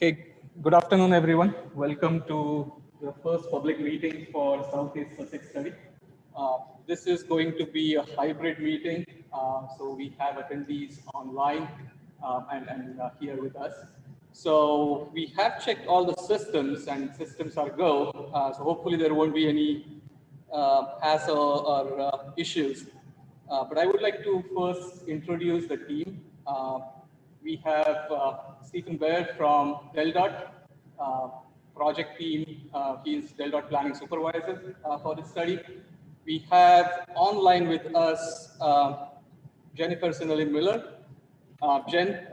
Okay, good afternoon, everyone. Welcome to the first public meeting for Southeast Sussex Study. This is going to be a hybrid meeting, so we have attendees online and here with us. So we have checked all the systems and systems are go, so hopefully there won't be any hassle or issues. But I would like to first introduce the team. We have Stephen Baird from DelDOT project team. He is DelDOT planning supervisor for this study. We have online with us Jennifer Sinelli Miller. Jen,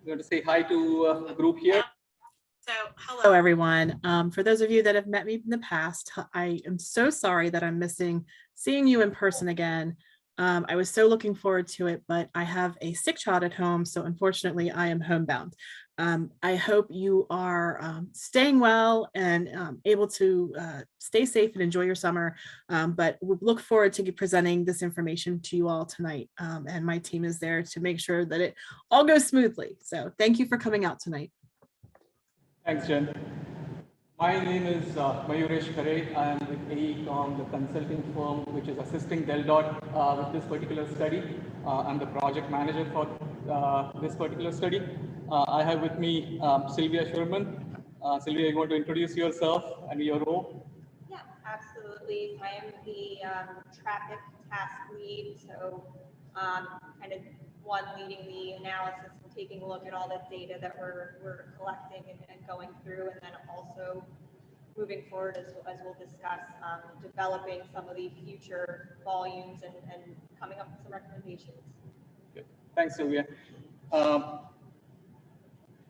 you want to say hi to the group here? So hello, everyone. For those of you that have met me in the past, I am so sorry that I'm missing seeing you in person again. I was so looking forward to it, but I have a sick child at home, so unfortunately I am homebound. I hope you are staying well and able to stay safe and enjoy your summer, but we look forward to presenting this information to you all tonight, and my team is there to make sure that it all goes smoothly. So thank you for coming out tonight. Thanks, Jen. My name is Mayuresh Khare. I am with AECOM, the consulting firm which is assisting DelDOT with this particular study. I'm the project manager for this particular study. I have with me Sylvia Sherman. Sylvia, you want to introduce yourself and your role? Yeah, absolutely. I am the traffic task lead, so kind of one leading the analysis and taking a look at all the data that we're collecting and going through, and then also moving forward as we'll discuss, developing some of the future volumes and coming up with some recommendations. Good. Thanks, Sylvia.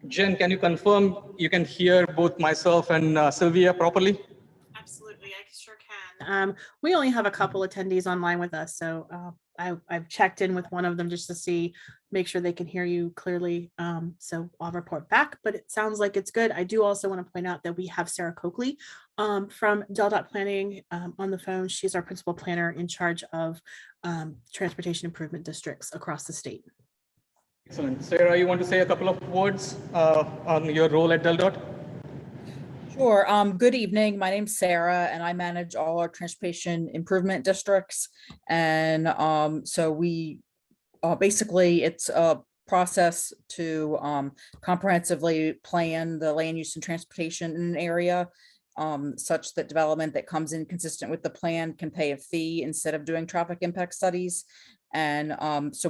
Jen, can you confirm you can hear both myself and Sylvia properly? Absolutely, I sure can. We only have a couple attendees online with us, so I've checked in with one of them just to make sure they can hear you clearly. So I'll report back, but it sounds like it's good. I do also want to point out that we have Sarah Coakley from DelDOT Planning on the phone. She's our principal planner in charge of transportation improvement districts across the state. Excellent. Sarah, you want to say a couple of words on your role at DelDOT? Sure. Good evening. My name's Sarah, and I manage all our transportation improvement districts. And so we basically, it's a process to comprehensively plan the land use and transportation in an area such that development that comes in consistent with the plan can pay a fee instead of doing traffic impact studies. And so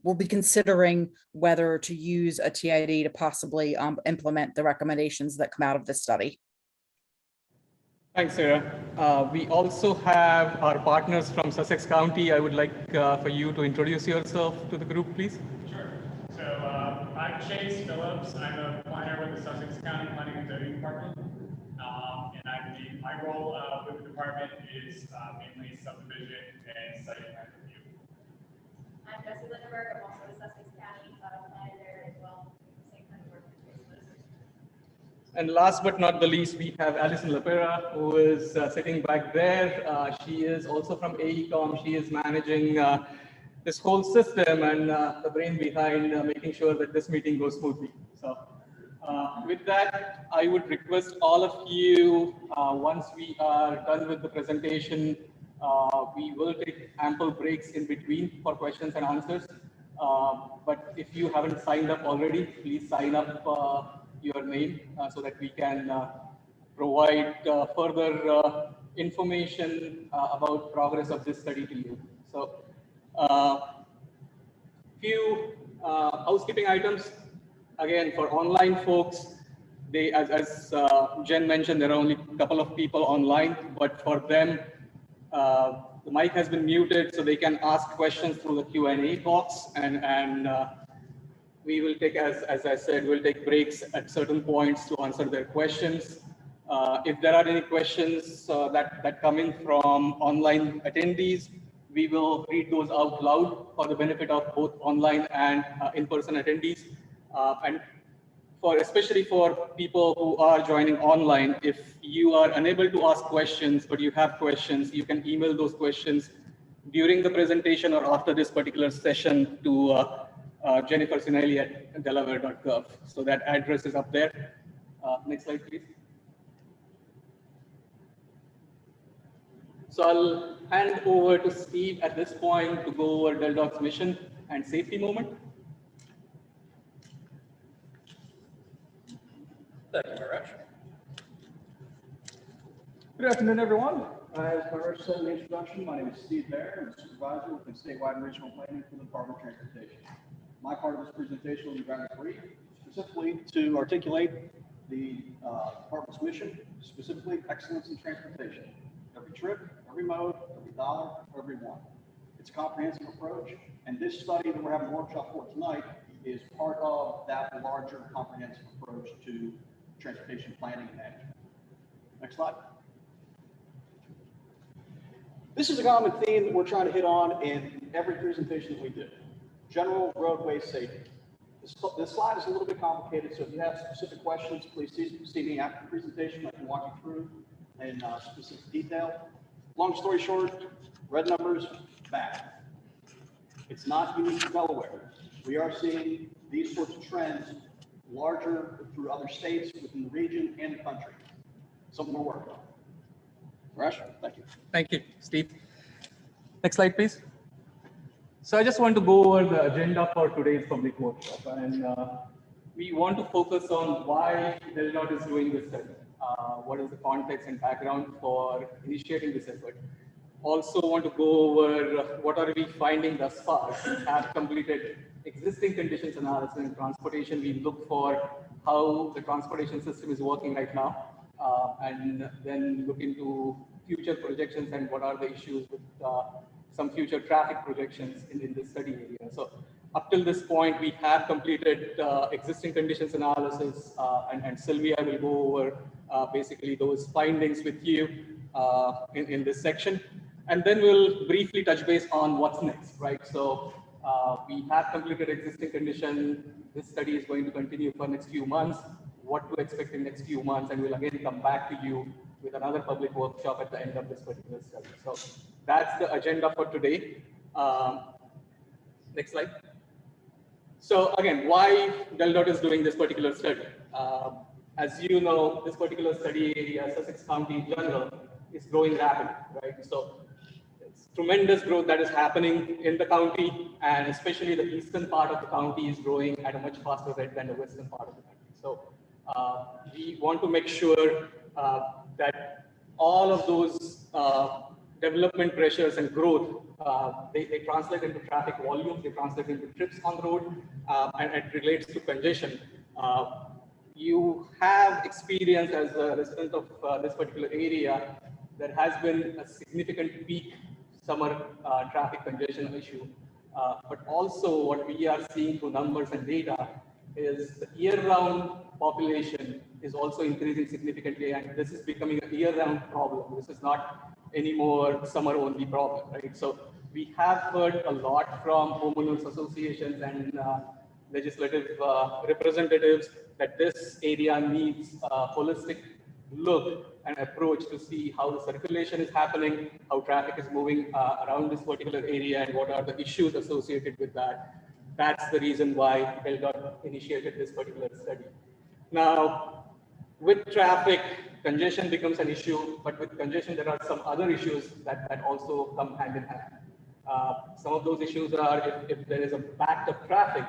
we'll be considering whether to use a TID to possibly implement the recommendations that come out of this study. Thanks, Sarah. We also have our partners from Sussex County. I would like for you to introduce yourself to the group, please. Sure. So I'm Chase Phillips. I'm a planner with the Sussex County Planning and Zoning Department. And my role with the department is mainly subdivision and site plan review. I'm Jessie Lindenberg. I'm also the Sussex County planner there as well. Same kind of work. And last but not the least, we have Alison Lapera, who is sitting back there. She is also from AECOM. She is managing this whole system and the brain behind making sure that this meeting goes smoothly. So with that, I would request all of you, once we are done with the presentation, we will take ample breaks in between for questions and answers. But if you haven't signed up already, please sign up your name so that we can provide further information about progress of this study to you. So few housekeeping items. Again, for online folks, they, as Jen mentioned, there are only a couple of people online, but for them, the mic has been muted, so they can ask questions through the Q&A box, and we will take, as I said, we'll take breaks at certain points to answer their questions. If there are any questions that come in from online attendees, we will read those out loud for the benefit of both online and in-person attendees. And especially for people who are joining online, if you are unable to ask questions, but you have questions, you can email those questions during the presentation or after this particular session to Jennifer Sinelli at delaware.gov. So that address is up there. Next slide, please. So I'll hand over to Steve at this point to go over DelDoc's mission and safety moment. Thank you, Maresh. Good afternoon, everyone. As Maresh said in the introduction, my name is Steve Baer. I'm a supervisor within statewide and regional planning for the Department of Transportation. My part of this presentation will be rather brief, specifically to articulate the department's mission, specifically excellence in transportation. Every trip, every mode, every dollar, every one. It's a comprehensive approach, and this study that we're having a workshop for tonight is part of that larger comprehensive approach to transportation planning and management. Next slide. This is a common theme that we're trying to hit on in every presentation that we do. General roadway safety. This slide is a little bit complicated, so if you have specific questions, please see me after the presentation. I can walk you through in specific detail. Long story short, red numbers, bad. It's not unique to Delaware. We are seeing these sorts of trends larger through other states within the region and the country. Something we're working on. Rash, thank you. Thank you, Steve. Next slide, please. So I just want to go over the agenda for today's public workshop, and we want to focus on why DelDoc is doing this study. What is the context and background for initiating this effort? Also want to go over what are we finding thus far. We have completed existing conditions analysis in transportation. We look for how the transportation system is working right now, and then look into future projections and what are the issues with some future traffic projections in this study area. So up till this point, we have completed existing conditions analysis, and Sylvia will go over basically those findings with you in this section. And then we'll briefly touch base on what's next, right? So we have completed existing condition. This study is going to continue for next few months. What to expect in next few months, and we'll again come back to you with another public workshop at the end of this particular study. So that's the agenda for today. Next slide. So again, why DelDoc is doing this particular study? As you know, this particular study area, Sussex County in general, is growing rapidly, right? So it's tremendous growth that is happening in the county, and especially the eastern part of the county is growing at a much faster rate than the western part of the country. So we want to make sure that all of those development pressures and growth, they translate into traffic volumes, they translate into trips on the road, and it relates to congestion. You have experienced as a resident of this particular area, there has been a significant peak summer traffic congestion issue. But also what we are seeing through numbers and data is the year-round population is also increasing significantly, and this is becoming a year-round problem. This is not anymore summer-only problem, right? So we have heard a lot from homeowners associations and legislative representatives that this area needs a holistic look and approach to see how the circulation is happening, how traffic is moving around this particular area, and what are the issues associated with that. That's the reason why DelDoc initiated this particular study. Now, with traffic, congestion becomes an issue, but with congestion, there are some other issues that also come hand in hand. Some of those issues are if there is a backed up traffic,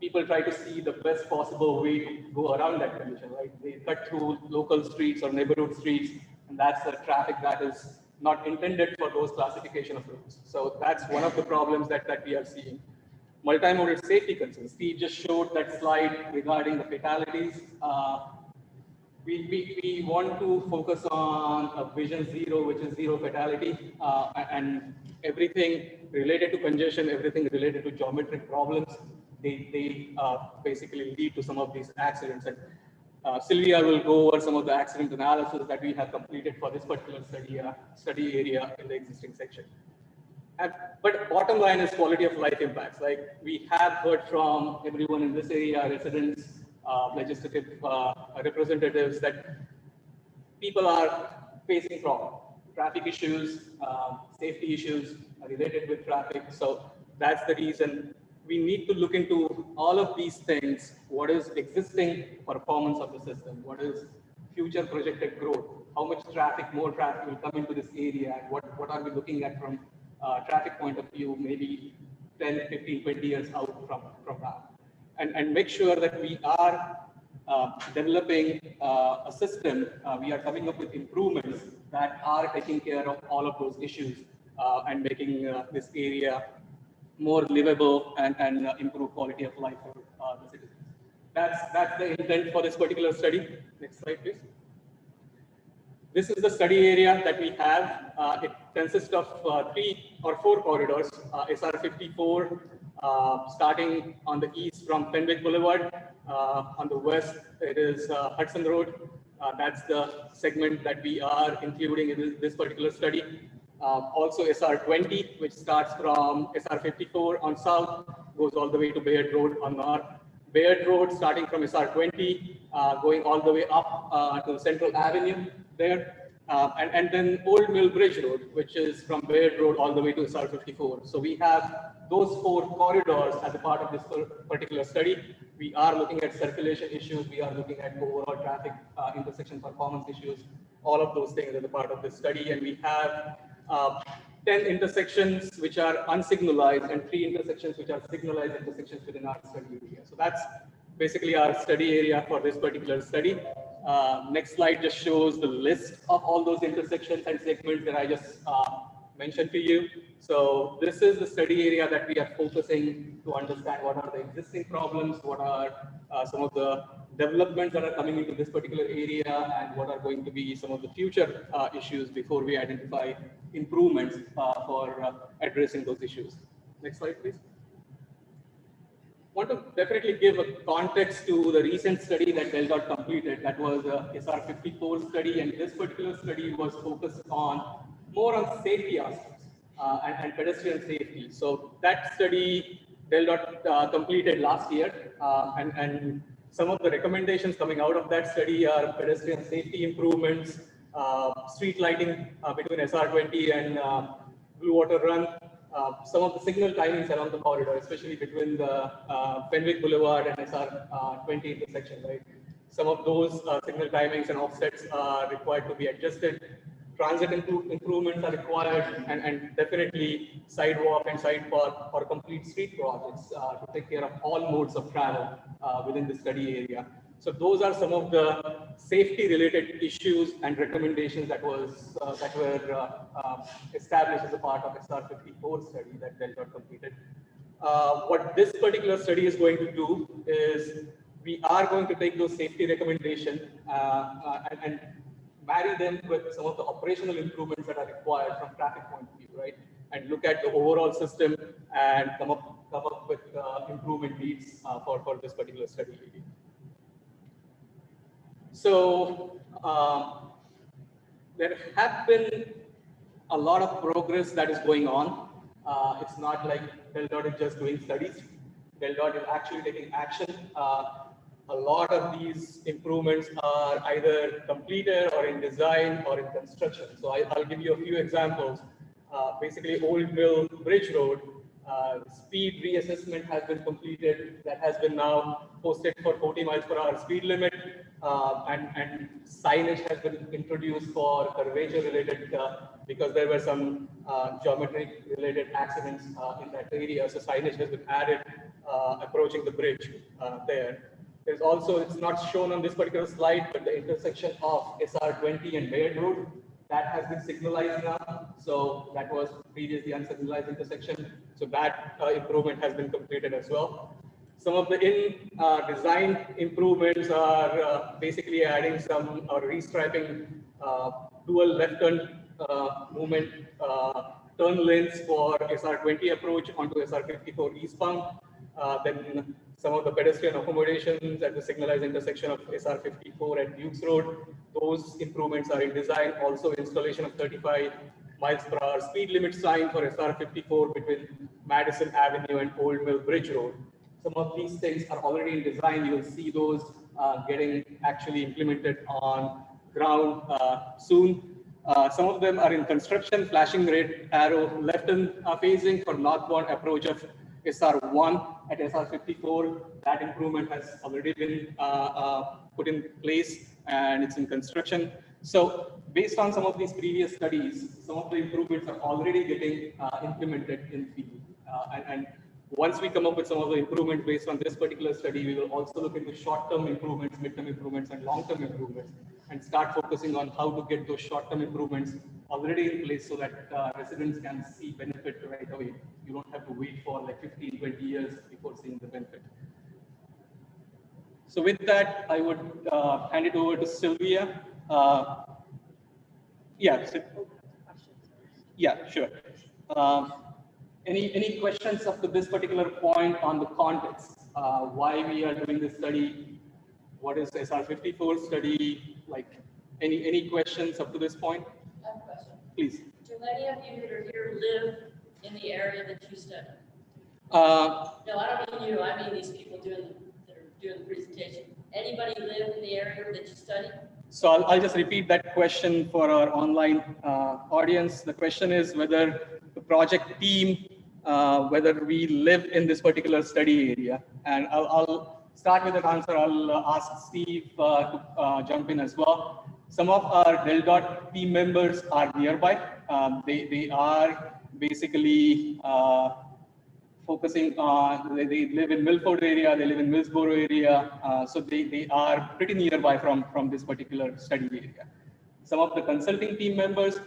people try to see the best possible way to go around that condition, right? They cut through local streets or neighborhood streets, and that's the traffic that is not intended for those classification of roads. So that's one of the problems that we are seeing. Multimodal safety concerns. Steve just showed that slide regarding the fatalities. We want to focus on a vision zero, which is zero fatality, and everything related to congestion, everything related to geometric problems, they basically lead to some of these accidents. And Sylvia will go over some of the accident analysis that we have completed for this particular study area in the existing section. But bottom line is quality of life impacts. Like we have heard from everyone in this area, residents, legislative representatives, that people are facing problems, traffic issues, safety issues related with traffic. So that's the reason we need to look into all of these things. What is existing performance of the system? What is future projected growth? How much traffic, more traffic will come into this area? And what are we looking at from traffic point of view, maybe 10, 15, 20 years out from now? And make sure that we are developing a system, we are coming up with improvements that are taking care of all of those issues and making this area more livable and improve quality of life for the citizens. That's the intent for this particular study. Next slide, please. This is the study area that we have. It consists of 3 or 4 corridors. SR 54 starting on the east from Fenwick Boulevard. On the west, it is Hudson Road. That's the segment that we are including in this particular study. Also SR 20, which starts from SR 54 on south, goes all the way to Bayern Road on north. Bayard Road starting from SR 20, going all the way up to Central Avenue there. And then Old Mill Bridge Road, which is from Bayard Road all the way to SR 54. So we have those 4 corridors as a part of this particular study. We are looking at circulation issues. We are looking at overall traffic intersection performance issues. All of those things as a part of this study. And we have 10 intersections which are unsignalized and 3 intersections which are signalized intersections within our study area. So that's basically our study area for this particular study. Next slide just shows the list of all those intersections and segments that I just mentioned to you. So this is the study area that we are focusing to understand what are the existing problems, what are some of the developments that are coming into this particular area, and what are going to be some of the future issues before we identify improvements for addressing those issues. Next slide, please. Want to definitely give a context to the recent study that DELDOT completed. That was a SR 54 study, and this particular study was focused on more on safety aspects and pedestrian safety. So that study DELDOT completed last year, and some of the recommendations coming out of that study are pedestrian safety improvements, street lighting between SR 20 and Blue Water Run, some of the signal timings around the corridor, especially between the Fenwick Boulevard and SR 20 intersection, right? Some of those signal timings and offsets are required to be adjusted. Transit improvements are required, and definitely sidewalk and sidewalk or complete street projects to take care of all modes of travel within the study area. So those are some of the safety-related issues and recommendations that were established as a part of SR 54 study that DELDOT completed. What this particular study is going to do is we are going to take those safety recommendations and marry them with some of the operational improvements that are required from traffic point of view, right? And look at the overall system and come up with improvement needs for this particular study. So there have been a lot of progress that is going on. It's not like DELDOT is just doing studies. DELDOT is actually taking action. A lot of these improvements are either completed or in design or in construction. So I'll give you a few examples. Basically, Old Mill Bridge Road, speed reassessment has been completed. That has been now posted for 40 miles per hour speed limit, and signage has been introduced for curvature related because there were some geometric related accidents in that area. So signage has been added approaching the bridge there. There's also, it's not shown on this particular slide, but the intersection of SR 20 and Bayard Road, that has been signalized now. So that was previously unsignalized intersection. So that improvement has been completed as well. Some of the design improvements are basically adding some restriping dual left turn movement turn lanes for SR 20 approach onto SR 54 eastbound. Then some of the pedestrian accommodations at the signalized intersection of SR 54 and Dukes Road, those improvements are in design. Also installation of 35 miles per hour speed limit sign for SR 54 between Madison Avenue and Old Mill Bridge Road. Some of these things are already in design. You'll see those getting actually implemented on ground soon. Some of them are in construction, flashing red arrow left-hand phasing for northbound approach of SR1 at SR54, that improvement has already been put in place and it's in construction. So based on some of these previous studies, some of the improvements are already getting implemented in field. And once we come up with some of the improvements based on this particular study, we will also look into short-term improvements, mid-term improvements, and long-term improvements, and start focusing on how to get those short-term improvements already in place so that residents can see benefit right away. You don't have to wait for like 15, 20 years before seeing the benefit. So with that, I would hand it over to Sylvia. Yeah, sure. Any questions up to this particular point on the context? Why we are doing this study? What is SR54 study? Like any questions up to this point? I have a question. Please. Do any of you that are here live in the area that you study? No, I don't mean you. I mean these people that are doing the presentation. Anybody live in the area that you study? So I'll just repeat that question for our online audience. The question is whether the project team, whether we live in this particular study area. And I'll start with that answer. I'll ask Steve to jump in as well. Some of our Del team members are nearby. They are basically focusing on, they live in Milford area, they live in Millsboro area, so they are pretty nearby from this particular study area. Some of the consulting team members,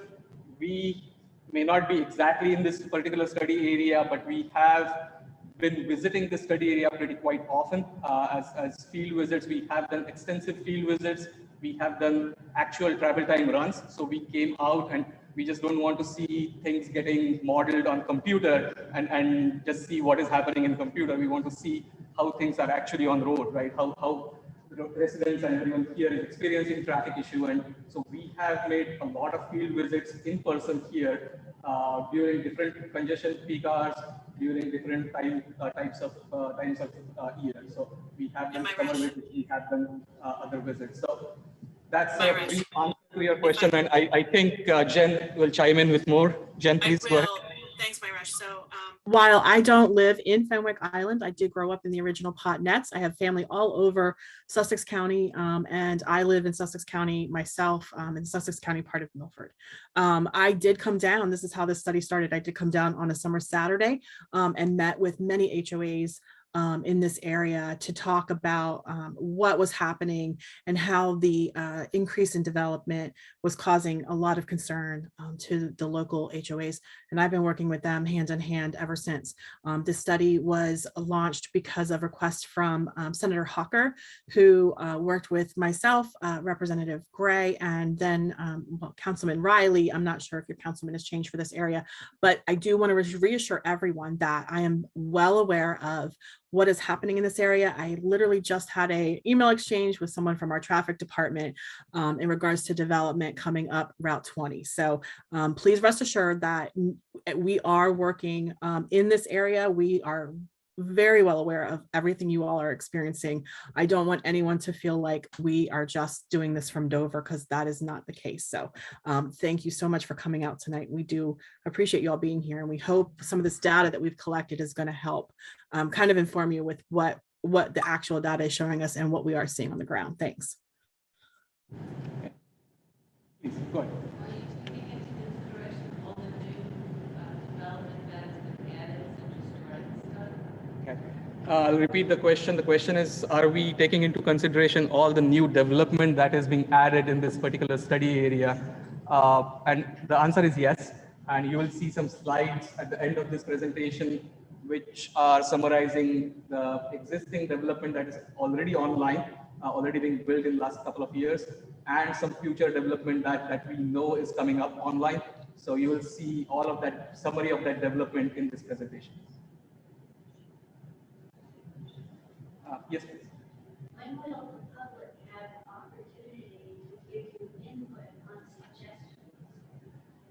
we may not be exactly in this particular study area, but we have been visiting the study area pretty quite often. As field visits, we have done extensive field visits. We have done actual travel time runs. So we came out and we just don't want to see things getting modeled on computer and just see what is happening in computer. We want to see how things are actually on the road, right? How residents and everyone here is experiencing traffic issue. And so we have made a lot of field visits in person here during different congestion peak hours, during different times of year. So we have done summer visits, we have done other visits. So that's a brief answer to your question, and I think Jen will chime in with more. Jen, please go ahead. Thanks, Myresh. So while I don't live in Fenwick Island, I did grow up in the original Pot Nets. I have family all over Sussex County, and I live in Sussex County myself, in Sussex County part of Milford. I did come down, this is how this study started. I did come down on a summer Saturday and met with many HOAs in this area to talk about what was happening and how the increase in development was causing a lot of concern to the local HOAs. And I've been working with them hand in hand ever since. This study was launched because of request from Senator Hawker, who worked with myself, Representative Gray, and then Councilman Riley. I'm not sure if your councilman has changed for this area, but I do want to reassure everyone that I am well aware of what is happening in this area. I literally just had an email exchange with someone from our traffic department in regards to development coming up Route 20. So please rest assured that we are working in this area. We are very well aware of everything you all are experiencing. I don't want anyone to feel like we are just doing this from Dover, because that is not the case. So thank you so much for coming out tonight. We do appreciate you all being here, and we hope some of this data that we've collected is going to help kind of inform you with what the actual data is showing us and what we are seeing on the ground. Thanks. Please, go ahead. I'll repeat the question. The question is, are we taking into consideration all the new development that is being added in this particular study area? And the answer is yes. And you will see some slides at the end of this presentation, which are summarizing the existing development that is already online, already being built in the last couple of years, and some future development that we know is coming up online. So you will see all of that summary of that development in this presentation. Yes, please. When will the public have opportunity to give you input on suggestions?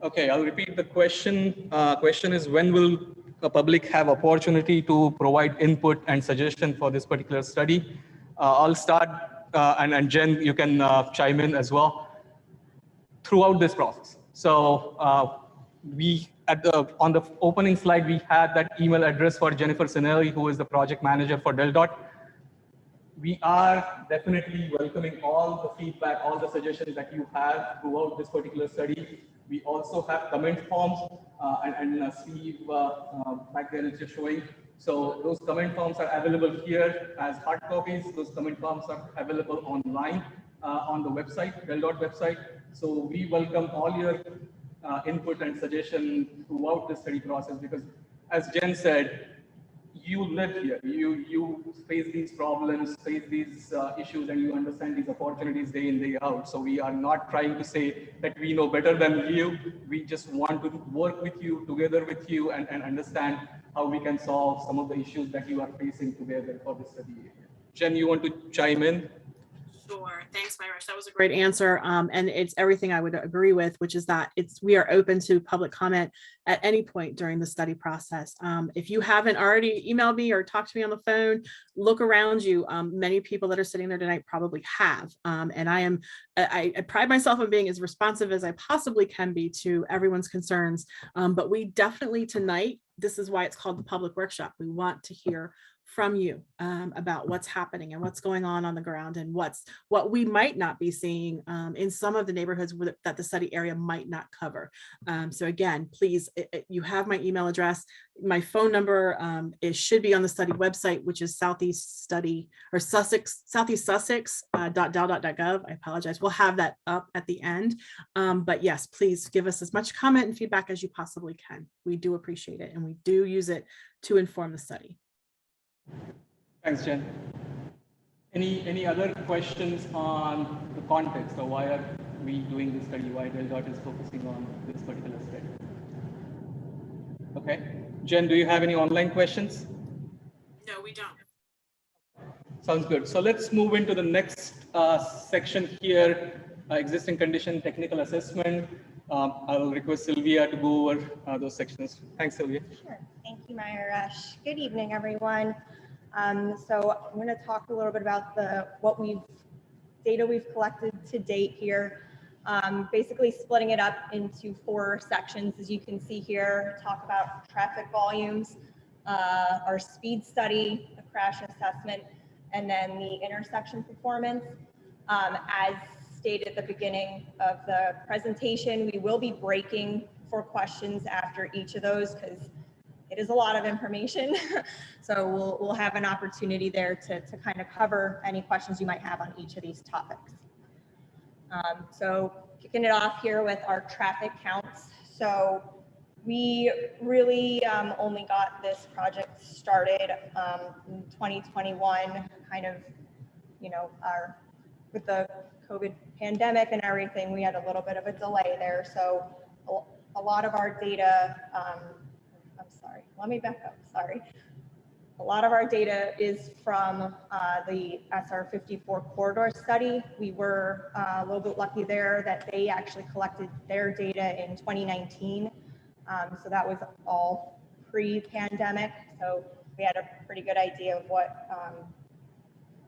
Okay, I'll repeat the question. Question is, when will the public have opportunity to provide input and suggestion for this particular study? I'll start, and Jen, you can chime in as well. Throughout this process. So we, on the opening slide, we had that email address for Jennifer Sinelli, who is the project manager for Del Dot. We are definitely welcoming all the feedback, all the suggestions that you have throughout this particular study. We also have comment forms, and Steve back there is just showing. So those comment forms are available here as hard copies. Those comment forms are available online on the website, Del Dot website. So we welcome all your input and suggestion throughout the study process, because as Jen said, you live here, you face these problems, face these issues, and you understand these opportunities day in, day out. So we are not trying to say that we know better than you. We just want to work with you, together with you, and understand how we can solve some of the issues that you are facing together for this study area. Jen, you want to chime in? Sure. Thanks, Myrish. That was a great answer. And it's everything I would agree with, which is that we are open to public comment at any point during the study process. If you haven't already emailed me or talked to me on the phone, look around you. Many people that are sitting there tonight probably have. And I pride myself on being as responsive as I possibly can be to everyone's concerns. But we definitely tonight, this is why it's called the public workshop. We want to hear from you about what's happening and what's going on the ground, and what we might not be seeing in some of the neighborhoods that the study area might not cover. So again, please, you have my email address. My phone number should be on the study website, which is Southeast Study or Southeast Sussex .del.gov. I apologize. We'll have that up at the end. But yes, please give us as much comment and feedback as you possibly can. We do appreciate it, and we do use it to inform the study. Thanks, Jen. Any other questions on the context, or why are we doing this study? Why Del Dot is focusing on this particular study? Okay, Jen, do you have any online questions? No, we don't. Sounds good. So let's move into the next section here, existing condition technical assessment. I'll request Sylvia to go over those sections. Thanks, Sylvia. Sure. Thank you, Myrish. Good evening, everyone. So I'm going to talk a little bit about data we've collected to date here. Basically splitting it up into 4 sections, as you can see here. Talk about traffic volumes, our speed study, the crash assessment, and then the intersection performance. As stated at the beginning of the presentation, we will be breaking for questions after each of those, because it is a lot of information. So we'll have an opportunity there to kind of cover any questions you might have on each of these topics. So kicking it off here with our traffic counts. So we really only got this project started in 2021, kind of, with the COVID pandemic and everything, we had a little bit of a delay there. So a lot of our data, let me back up, sorry. A lot of our data is from the SR 54 corridor study. We were a little bit lucky there that they actually collected their data in 2019. So that was all pre-pandemic. So we had a pretty good idea of what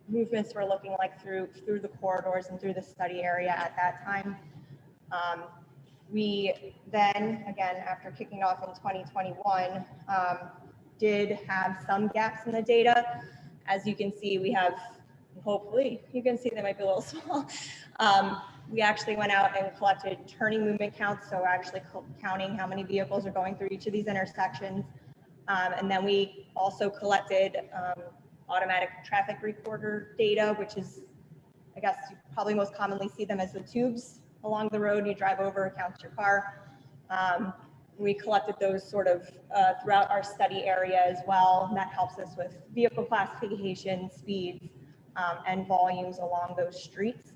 movements were looking like through the corridors and through the study area at that time. We then, again, after kicking off in 2021, did have some gaps in the data. As you can see, we have, hopefully, you can see they might be a little small. We actually went out and collected turning movement counts, so actually counting how many vehicles are going through each of these intersections. And then we also collected automatic traffic recorder data, which is, I guess you probably most commonly see them as the tubes along the road. You drive over, it counts your car. We collected those sort of throughout our study area as well. And that helps us with vehicle classification, speeds, and volumes along those streets.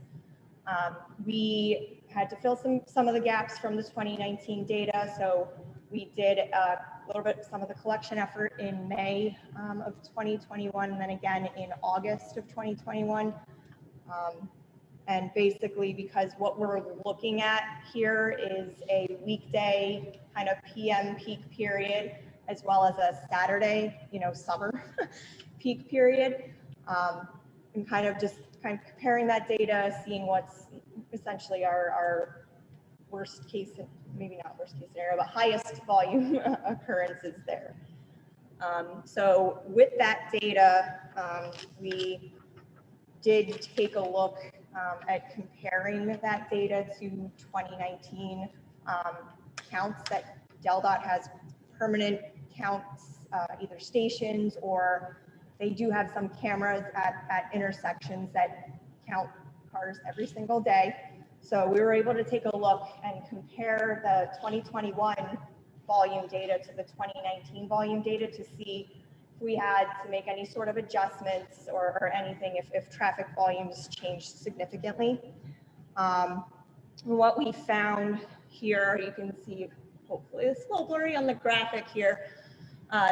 We had to fill some of the gaps from the 2019 data. So we did a little bit, some of the collection effort in May of 2021, and then again in August of 2021. And basically, because what we're looking at here is a weekday kind of PM peak period, as well as a Saturday, summer peak period, and kind of comparing that data, seeing what's essentially our worst case, maybe not worst case scenario, but highest volume occurrences there. So with that data, we did take a look at comparing that data to 2019 counts that DelDOT has permanent counts, either stations, or they do have some cameras at intersections that count cars every single day. So we were able to take a look and compare the 2021 volume data to the 2019 volume data to see if we had to make any sort of adjustments or anything if traffic volumes changed significantly. What we found here, you can see, hopefully it's a little blurry on the graphic here.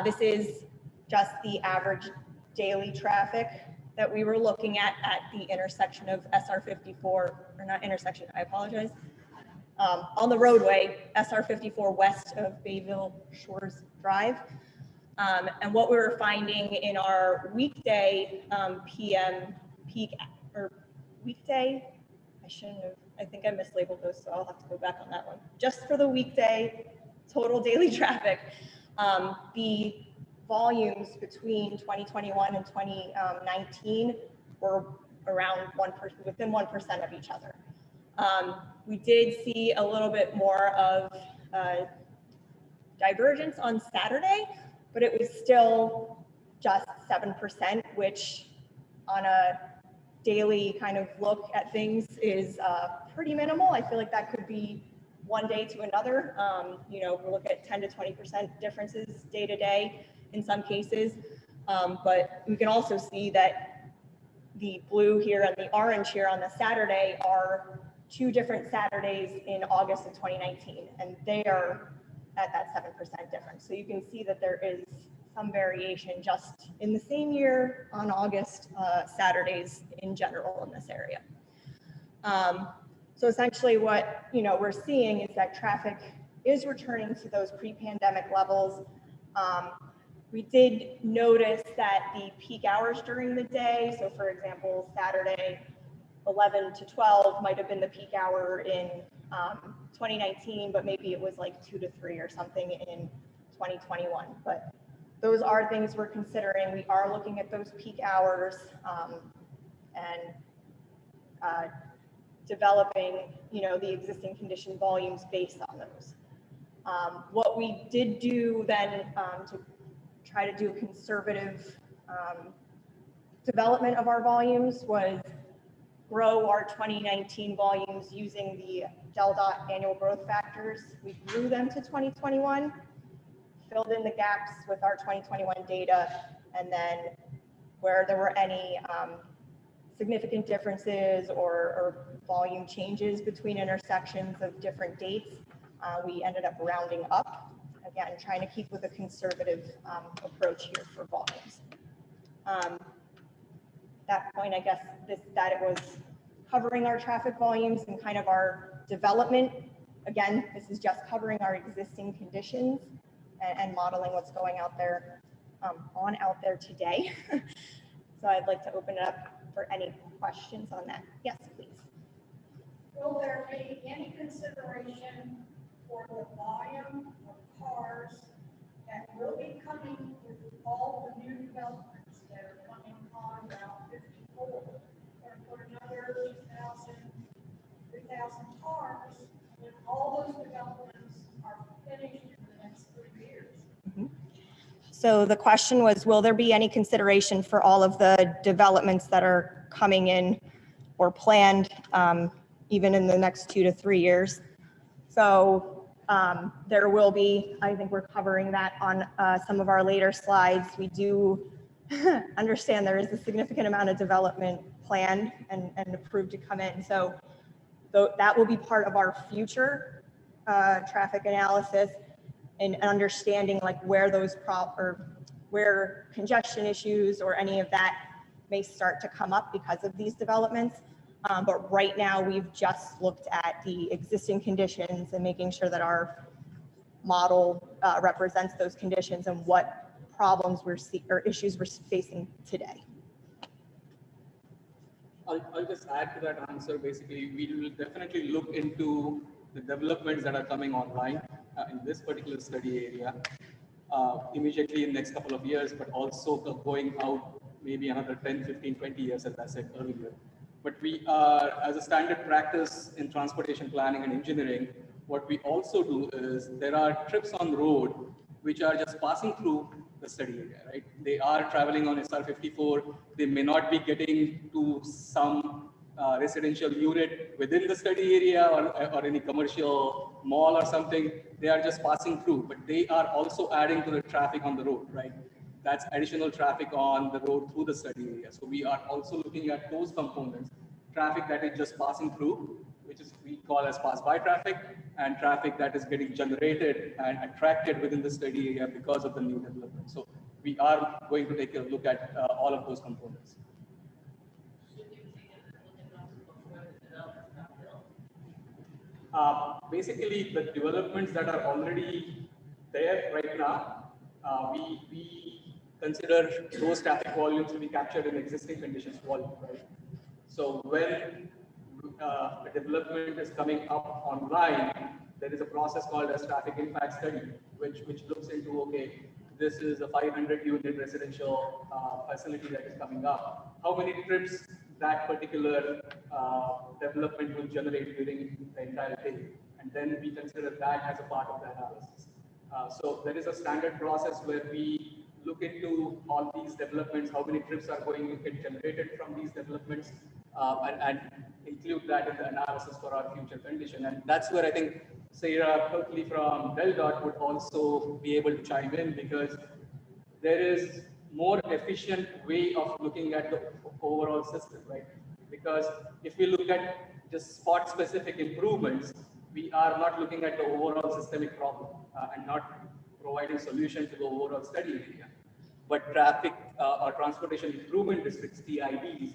This is just the average daily traffic that we were looking at the intersection of SR 54, or not intersection, I apologize. On the roadway, SR 54 west of Bayville Shores Drive. And what we were finding in our weekday PM peak, or weekday, I think I mislabeled those, so I'll have to go back on that one. Just for the weekday total daily traffic, the volumes between 2021 and 2019 were around within 1% of each other. We did see a little bit more of divergence on Saturday, but it was still just 7%, which on a daily kind of look at things is pretty minimal. I feel like that could be one day to another. You know, we look at 10 to 20% differences day to day in some cases, but we can also see that the blue here and the orange here on the Saturday are two different Saturdays in August of 2019, and they are at that 7% difference. So you can see that there is some variation just in the same year on August Saturdays in general in this area. So essentially what we're seeing is that traffic is returning to those pre-pandemic levels. We did notice that the peak hours during the day, so for example, Saturday 11 to 12 might have been the peak hour in 2019, but maybe it was like 2 to 3 or something in 2021. But those are things we're considering. We are looking at those peak hours and developing, the existing condition volumes based on those. What we did do then to try to do conservative development of our volumes was grow our 2019 volumes using the DelDOT annual growth factors. We grew them to 2021, filled in the gaps with our 2021 data, and then where there were any significant differences or volume changes between intersections of different dates, we ended up rounding up, again, trying to keep with a conservative approach here for volumes. That point, I guess that it was covering our traffic volumes and kind of our development. Again, this is just covering our existing conditions and modeling what's going out there out there today. So I'd like to open it up for any questions on that. Yes, please. Will there be any consideration for the volume of cars that will be coming with all the new developments that are coming on Route 54? Or put another 2,000, 3,000 cars, when all those developments are finished in the next 3 years? Mm-hmm. So the question was, will there be any consideration for all of the developments that are coming in or planned even in the next 2 to 3 years? So there will be, I think we're covering that on some of our later slides. We do understand there is a significant amount of development planned and approved to come in. So that will be part of our future traffic analysis and understanding like where those where congestion issues or any of that may start to come up because of these developments. But right now we've just looked at the existing conditions and making sure that our model represents those conditions and what problems or issues we're facing today. I'll just add to that answer. Basically, we will definitely look into the developments that are coming online in this particular study area immediately in the next couple of years, but also going out maybe another 10, 15, 20 years, as I said earlier. But we are, as a standard practice in transportation planning and engineering, what we also do is there are trips on the road which are just passing through the study area, right? They are traveling on SR 54. They may not be getting to some residential unit within the study area or any commercial mall or something. They are just passing through, but they are also adding to the traffic on the road, right? That's additional traffic on the road through the study area. So we are also looking at those components, traffic that is just passing through, which is we call as pass-by traffic, and traffic that is getting generated and attracted within the study area because of the new development. So we are going to take a look at all of those components. Basically, the developments that are already there right now, we consider those traffic volumes to be captured in existing conditions volume, right? So when a development is coming up online, there is a process called as traffic impact study, which looks into, okay, this is a 500 unit residential facility that is coming up. How many trips that particular development will generate during the entire day? And then we consider that as a part of the analysis. So there is a standard process where we look into all these developments, how many trips are going to get generated from these developments, and include that in the analysis for our future condition. And that's where I think Sarah Berkeley from DelDOT would also be able to chime in, because there is more efficient way of looking at the overall system, right? Because if we look at just spot specific improvements, we are not looking at the overall systemic problem and not providing solution to the overall study area. But traffic or transportation improvement districts, TIDs,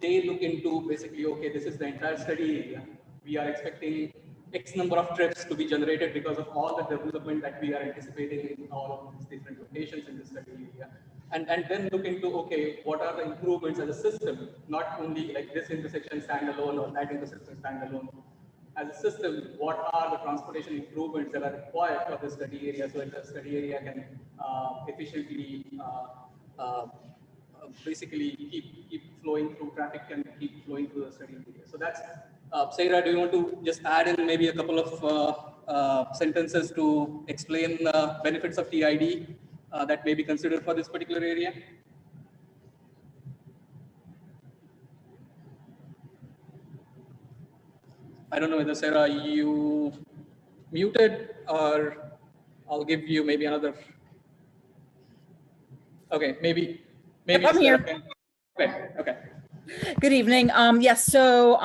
they look into basically, okay, this is the entire study area. We are expecting X number of trips to be generated because of all the development that we are anticipating in all of these different locations in the study area. And then look into, okay, what are the improvements as a system, not only like this intersection standalone or that intersection standalone. As a system, what are the transportation improvements that are required for the study area so that the study area can efficiently basically keep flowing through, traffic can keep flowing through the study area. So that's, Sarah, do you want to just add in maybe a couple of sentences to explain the benefits of TID that may be considered for this particular area? I don't know whether, Sarah, you muted, or I'll give you maybe another. Okay, maybe I'm Sarah here. Can... Okay. Good evening. Yes, so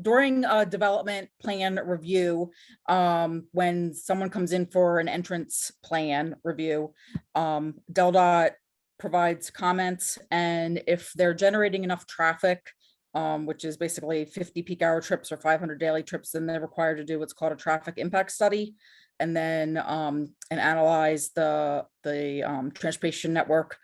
during a development plan review, when someone comes in for an entrance plan review, DelDOT provides comments, and if they're generating enough traffic, which is basically 50 peak hour trips or 500 daily trips, then they're required to do what's called a traffic impact study, and then and analyze the transportation network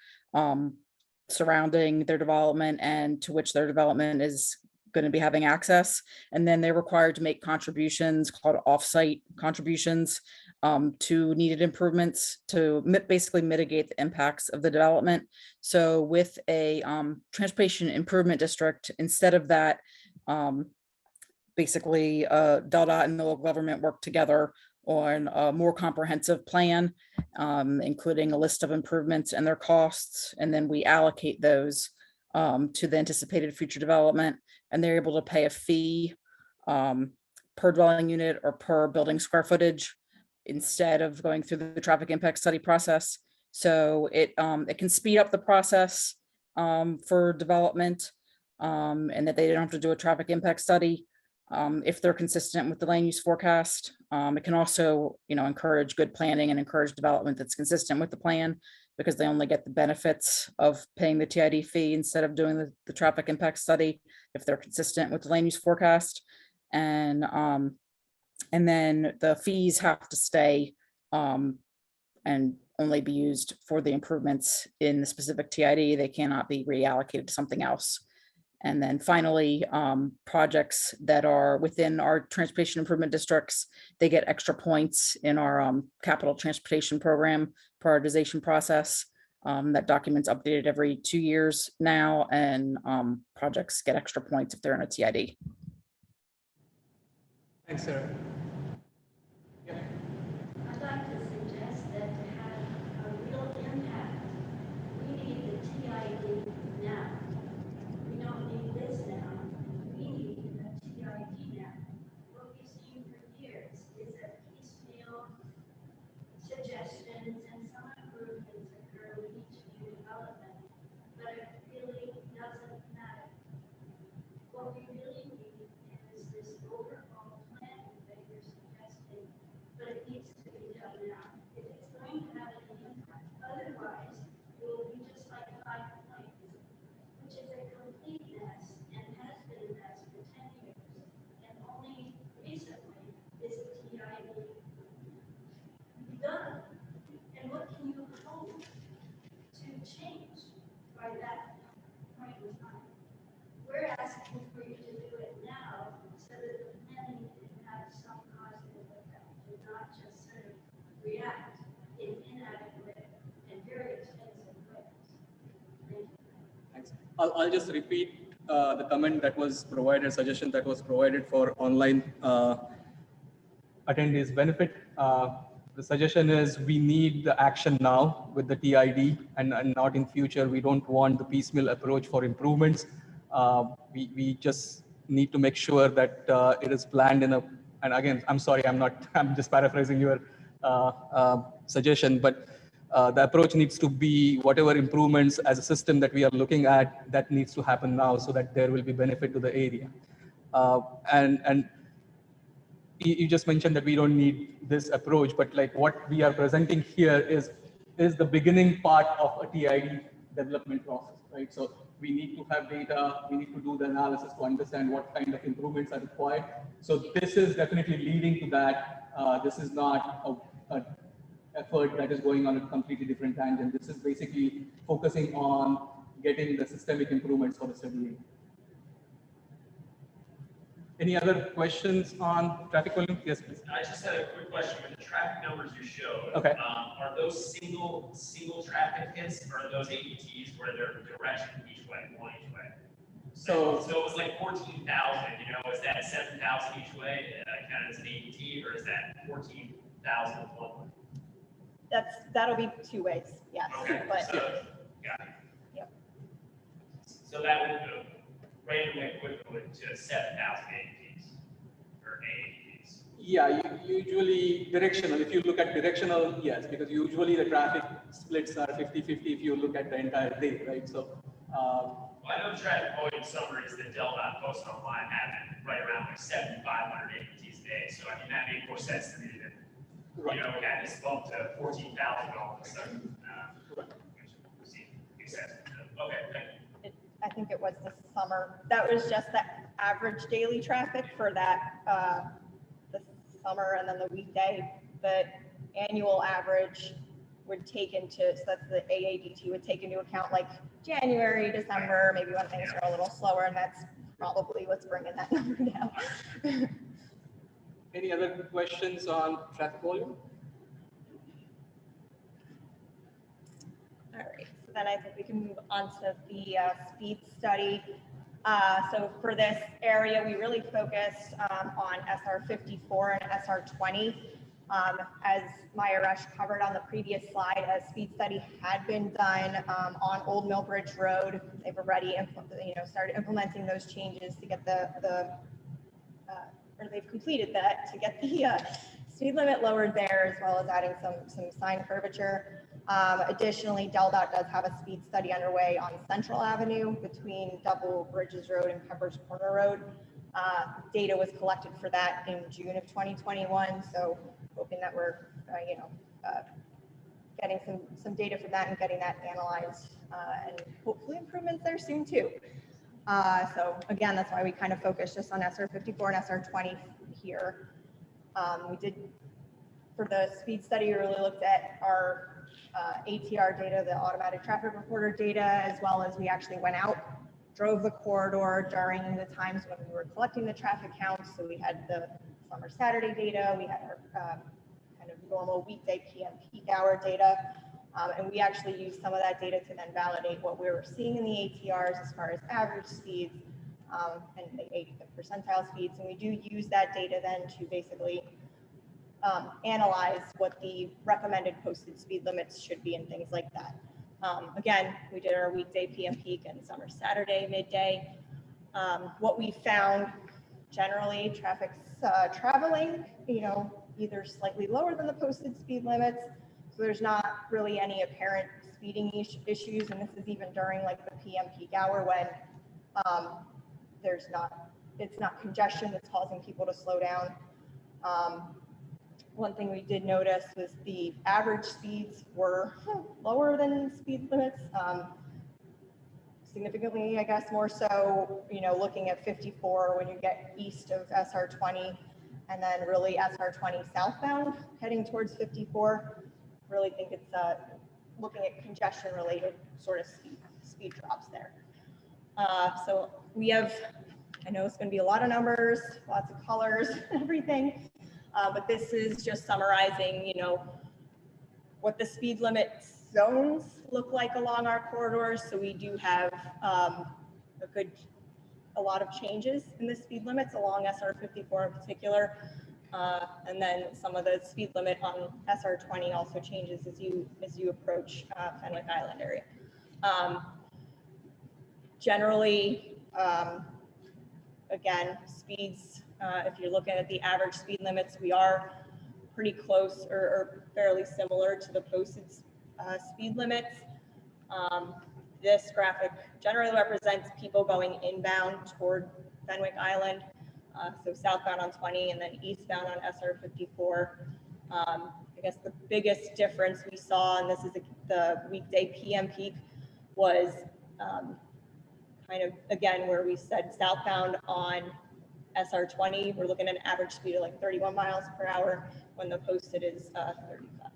surrounding their development and to which their development is going to be having access. And then they're required to make contributions called offsite contributions to needed improvements to basically mitigate the impacts of the development. So with a transportation improvement district, instead of that, basically DelDOT and the local government work together on a more comprehensive plan, including a list of improvements and their costs, and then we allocate those to the anticipated future development, and they're able to pay a fee per dwelling unit or per building square footage instead of going through the traffic impact study process. So it can speed up the process for development, and that they don't have to do a traffic impact study if they're consistent with the land use forecast. It can also, encourage good planning and encourage development that's consistent with the plan, because they only get the benefits of paying the TID fee instead of doing the traffic impact study if they're consistent with the land use forecast. And then the fees have to stay and only be used for the improvements in the specific TID. They cannot be reallocated to something else. And then finally, projects that are within our transportation improvement districts, they get extra points in our capital transportation program prioritization process. That document's updated every 2 years now, and projects get extra points if they're in a TID. Thanks, Sarah. Yeah. I'd like to suggest that to have a real impact, we need the TID now. We don't need this now. We need a TID now. What we've seen for years is that piecemeal suggestions and some improvements occur with each new development, but it really doesn't matter. What we really need is this overall plan that you're suggesting, but it needs to be done now. If it's going to have an impact, otherwise it will be just like 5 points, which is a complete mess and has been a mess for 10 years. And only recently is the TID done. And what can you hope to change by that point in time? We're asking for you to do it now so that the planning can have some positive effect and not just sort of react in inadequate and very expensive ways. Thank you. Thanks. I'll just repeat the comment that was provided, suggestion that was provided for online attendees benefit. The suggestion is we need the action now with the TID and not in future. We don't want the piecemeal approach for improvements. We just need to make sure that it is planned in a, and again, I'm sorry, I'm just paraphrasing your suggestion, but the approach needs to be whatever improvements as a system that we are looking at, that needs to happen now so that there will be benefit to the area. And you just mentioned that we don't need this approach, but like what we are presenting here is the beginning part of a TID development process, right? So we need to have data, we need to do the analysis to understand what kind of improvements are required. So this is definitely leading to that. This is not a effort that is going on a completely different tangent. This is basically focusing on getting the systemic improvements for the study. Any other questions on traffic volume? Yes, please. I just had a quick question. With the traffic numbers you showed, okay. Are those single traffic hits, or are those ADTs where they're direction each way, one each way? So it was like 14,000. You know, is that 7,000 each way counted as an ADT, or is that 14,000 one way? That'll be 2 ways. Yes. Okay. But, so, got it. Yep. So that would randomly equivalent to 7,000 ADTs or ADTs. Yeah, usually directional. If you look at directional, yes, because usually the traffic splits are 50-50 if you look at the entire day, right? So, well, I know the traffic volume summaries that Delta posted online have it right around like 7,500 ADTs a day. So I mean that made more sense to me than you know we had this bump to 14,000 all of a sudden. Which makes sense. Okay, thank you. I think it was the summer. That was just the average daily traffic for that, the summer and then the weekday. The annual average would take into, so that's the AADT would take into account like January, December, maybe when things are a little slower, and that's probably what's bringing that number down. Any other questions on traffic volume? All right, so then I think we can move on to the speed study. So for this area, we really focused on SR 54 and SR 20. As Maya Resch covered on the previous slide, a speed study had been done on Old Mill Bridge Road. They've already started implementing those changes to get or they've completed that to get the speed limit lowered there, as well as adding some sign curvature. Additionally, DelDOT does have a speed study underway on Central Avenue between Double Bridges Road and Pepper's Corner Road. Data was collected for that in June of 2021, so hoping that we're getting some data for that and getting that analyzed, and hopefully improvements there soon too. So again, that's why we kind of focused just on SR 54 and SR 20 here. We did, for the speed study, we really looked at our ATR data, the automatic traffic recorder data, as well as we actually went out drove the corridor during the times when we were collecting the traffic counts. So we had the summer Saturday data, we had our kind of normal weekday PM peak hour data. And we actually used some of that data to then validate what we were seeing in the ATRs as far as average speeds and the 85th percentile speeds. And we do use that data then to basically analyze what the recommended posted speed limits should be and things like that. Again, we did our weekday PM peak and summer Saturday midday. What we found generally, traffic's traveling, either slightly lower than the posted speed limits. So there's not really any apparent speeding issues. And this is even during like the PM peak hour when it's not congestion that's causing people to slow down. One thing we did notice was the average speeds were lower than speed limits, significantly, I guess, more so, looking at 54 when you get east of SR 20 and then really SR 20 southbound heading towards 54. Really think it's looking at congestion related sort of speed drops there. So we have, I know it's going to be a lot of numbers, lots of colors, everything. But this is just summarizing, what the speed limit zones look like along our corridors. So we do have a lot of changes in the speed limits along SR 54 in particular. And then some of the speed limit on SR 20 also changes as you approach Fenwick Island area. Generally, again, speeds, if you're looking at the average speed limits, we are pretty close or fairly similar to the posted speed limits. This graphic generally represents people going inbound toward Fenwick Island, so southbound on 20 and then eastbound on SR 54. I guess the biggest difference we saw, and this is the weekday PM peak, was kind of, again, where we said southbound on SR 20, we're looking at an average speed of like 31 miles per hour when the posted is 35.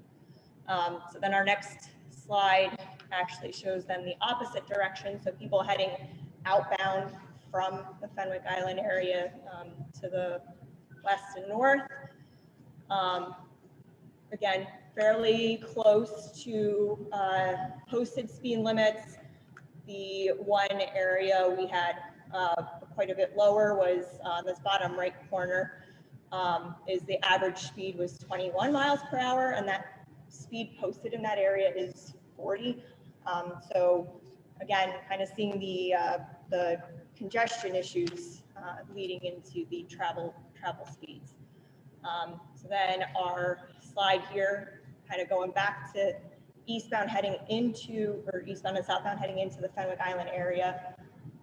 So then our next slide actually shows them the opposite direction. So people heading outbound from the Fenwick Island area to the west and north. Again, fairly close to posted speed limits. The one area we had quite a bit lower was this bottom right corner, is the average speed was 21 miles per hour, and that speed posted in that area is 40. So again, kind of seeing the congestion issues leading into the travel speeds. So then our slide here, kind of going back to eastbound heading into, or eastbound and southbound heading into the Fenwick Island area,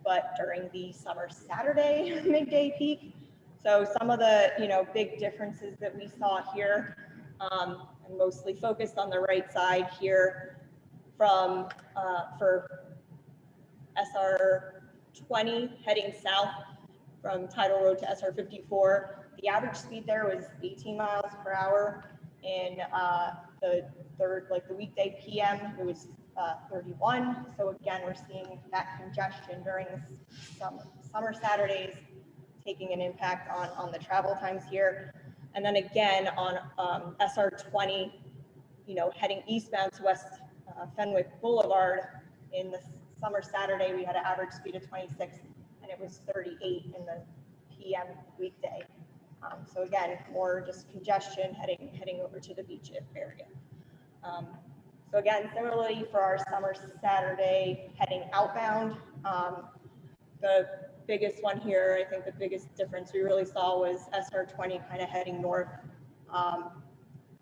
but during the summer Saturday midday peak. So some of the big differences that we saw here, and mostly focused on the right side here, from for SR 20 heading south from Tidal Road to SR 54, the average speed there was 18 miles per hour. In the weekday PM, it was 31. So again, we're seeing that congestion during the summer Saturdays taking an impact on the travel times here. And then again on SR 20, heading eastbound to West Fenwick Boulevard, in the summer Saturday, we had an average speed of 26 and it was 38 in the PM weekday. So again, more just congestion heading over to the beach area. So again, similarly for our summer Saturday heading outbound, the biggest one here, I think the biggest difference we really saw was SR 20 kind of heading north,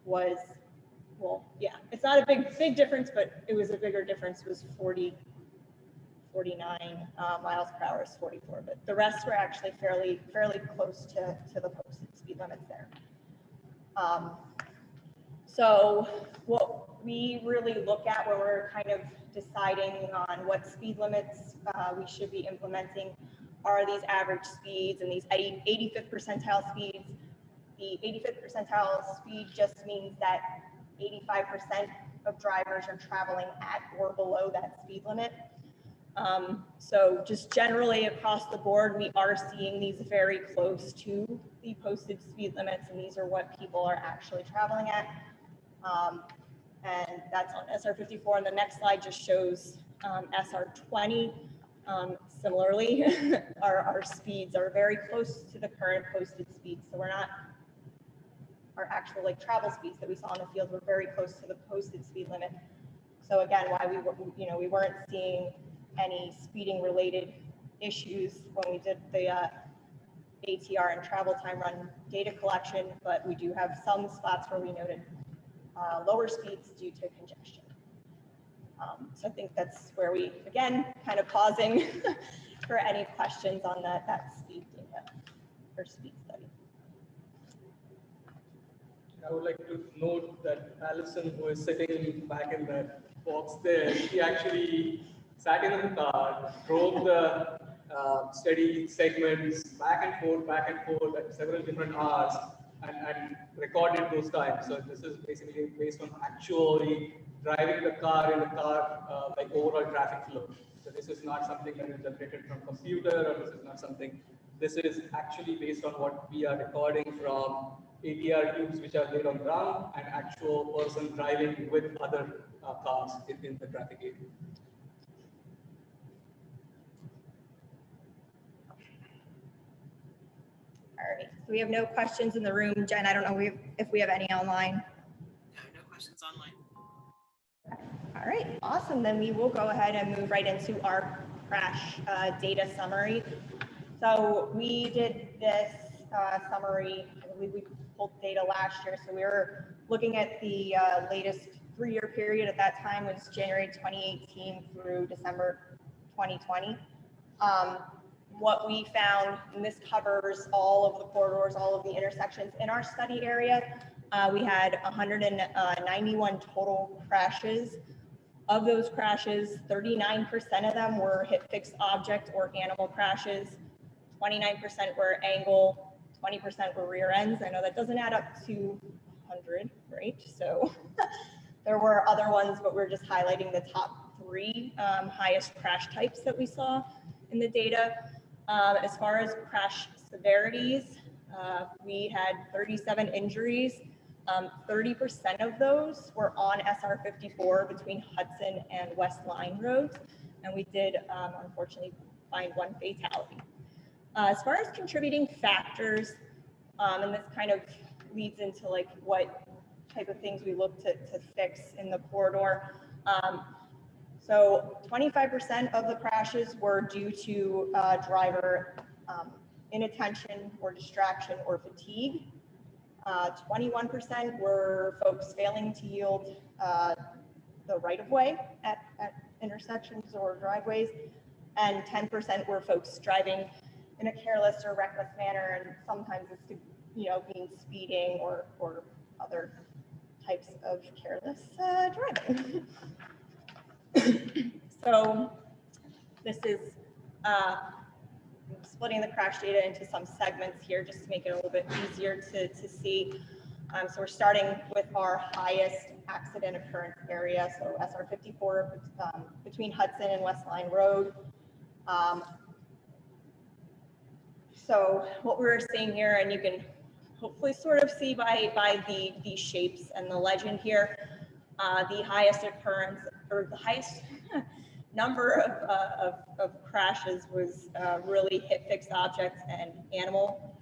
was, well, yeah, it's not a big difference, but it was a bigger difference, was 49 miles per hour is 44, but the rest were actually fairly close to the posted speed limits there. So what we really look at when we're kind of deciding on what speed limits we should be implementing are these average speeds and these 85th percentile speeds. The 85th percentile speed just means that 85% of drivers are traveling at or below that speed limit. So just generally across the board, we are seeing these very close to the posted speed limits, and these are what people are actually traveling at. And that's on SR 54. And the next slide just shows SR 20. Similarly, our speeds are very close to the current posted speeds. So we're not, our actual like travel speeds that we saw in the field were very close to the posted speed limit. So again, why we were, we weren't seeing any speeding related issues when we did the ATR and travel time run data collection, but we do have some spots where we noted lower speeds due to congestion. So I think that's where we, again, kind of pausing for any questions on that speed data or speed study. I would like to note that Allison, who is sitting back in that box there, she actually sat in the car, drove the study segments back and forth at several different hours and recorded those times. So this is basically based on actually driving the car in the car, like overall traffic flow. So this is not something that is generated from computer, or this is not something, this is actually based on what we are recording from ATR tubes which are laid on ground and actual person driving with other cars in the traffic area. All right, so we have no questions in the room. Jen, I don't know if we have any online. No questions online. All right, awesome. Then we will go ahead and move right into our crash data summary. So we did this summary, I believe we pulled data last year. So we were looking at the latest 3-year period. At that time was January 2018 through December 2020. What we found, and this covers all of the corridors, all of the intersections in our study area, we had 191 total crashes. Of those crashes, 39% of them were hit fixed object or animal crashes, 29% were angle, 20% were rear ends. I know that doesn't add up to 100, right? So there were other ones, but we're just highlighting the top 3 highest crash types that we saw in the data. As far as crash severities, we had 37 injuries. 30% of those were on SR 54 between Hudson and West Line roads, and we did unfortunately find 1 fatality. As far as contributing factors, and this kind of leads into like what type of things we look to fix in the corridor. So 25% of the crashes were due to driver inattention or distraction or fatigue. 21% were folks failing to yield the right-of-way at intersections or driveways, and 10% were folks driving in a careless or reckless manner, and sometimes it's being speeding or other types of careless driving. So this is splitting the crash data into some segments here just to make it a little bit easier to see. So we're starting with our highest accident occurrence area, so SR 54 between Hudson and West Line Road. So what we're seeing here, and you can hopefully sort of see by the shapes and the legend here, the highest occurrence, or the highest number of crashes was really hit fixed objects and animal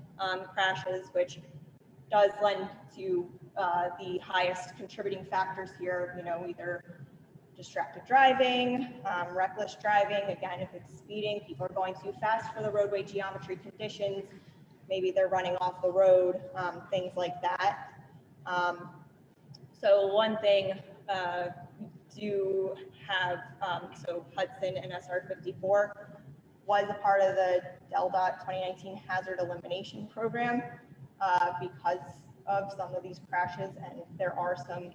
crashes, which does lend to the highest contributing factors here, either distracted driving, reckless driving. Again, if it's speeding, people are going too fast for the roadway geometry conditions, maybe they're running off the road, things like that. So one thing we do have, so Hudson and SR 54 was a part of the DELDOT 2019 Hazard Elimination Program because of some of these crashes, and there are some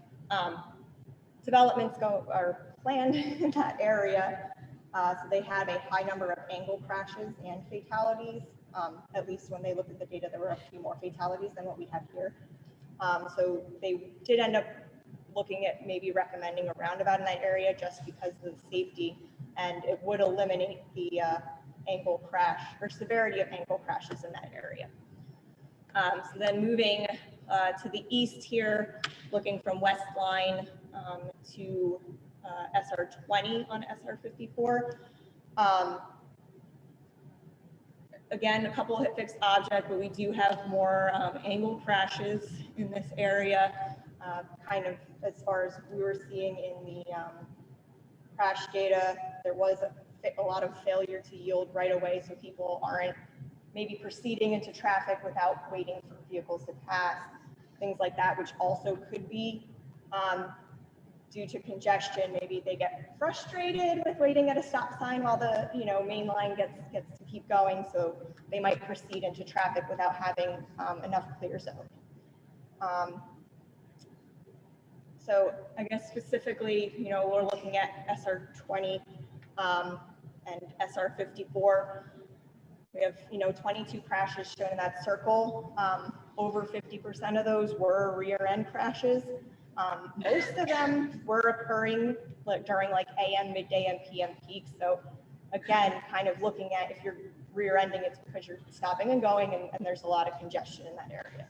developments are planned in that area. So they have a high number of angle crashes and fatalities. At least when they looked at the data, there were a few more fatalities than what we have here. So they did end up looking at maybe recommending a roundabout in that area just because of the safety and it would eliminate the ankle crash or severity of ankle crashes in that area. So then moving to the east here, looking from West Line to SR20 on SR54. Again, a couple hit fixed object, but we do have more angle crashes in this area, kind of as far as we were seeing in the crash data. There was a lot of failure to yield right away, so people aren't maybe proceeding into traffic without waiting for vehicles to pass, things like that, which also could be due to congestion. Maybe they get frustrated with waiting at a stop sign while the main line gets to keep going, so they might proceed into traffic without having enough clear zone. So I guess specifically, we're looking at SR20 and SR54. We have 22 crashes shown in that circle. Over 50% of those were rear end crashes. Most of them were occurring during AM, midday, and PM peaks. So again, kind of looking at if you're rear ending, it's because you're stopping and going, and there's a lot of congestion in that area.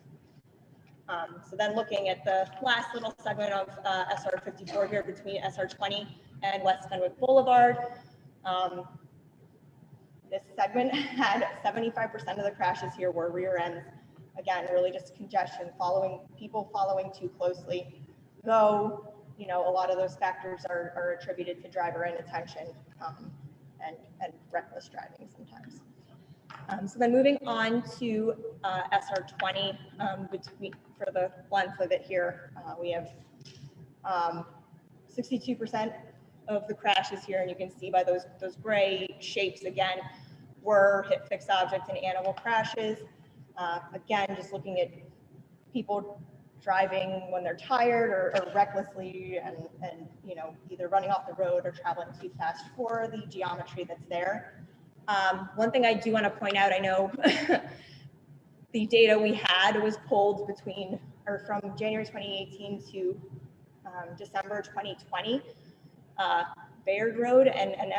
So then looking at the last little segment of SR54 here between SR20 and West Fenwick Boulevard, this segment had 75% of the crashes here were rear ends. Again, really just congestion, people following too closely, though, a lot of those factors are attributed to driver inattention and reckless driving sometimes. So then moving on to SR20, for the length of it here, we have 62% of the crashes here, and you can see by those gray shapes again, were hit fixed objects and animal crashes. Again, just looking at people driving when they're tired or recklessly and either running off the road or traveling too fast for the geometry that's there. One thing I do want to point out, I know the data we had was pulled from January 2018 to December 2020. Bayern Road and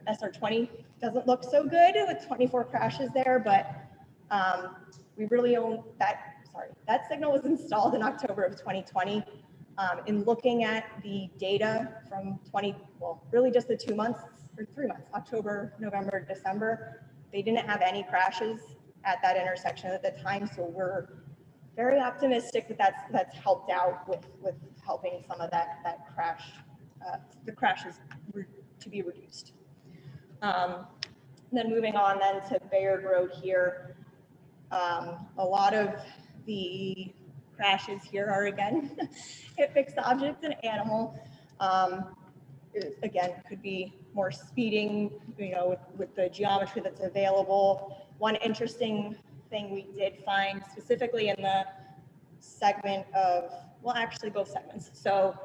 SR20 doesn't look so good with 24 crashes there, but we really own that. Sorry, that signal was installed in October of 2020. In looking at the data from really just the 2 months or 3 months, October, November, December, they didn't have any crashes at that intersection at the time. So we're very optimistic that that's helped out with helping some of that crash, the crashes to be reduced. Then moving on then to Bayard Road here, a lot of the crashes here are again hit fixed objects and animal. Again, could be more speeding, with the geometry that's available. One interesting thing we did find specifically in the segment of, actually both segments. So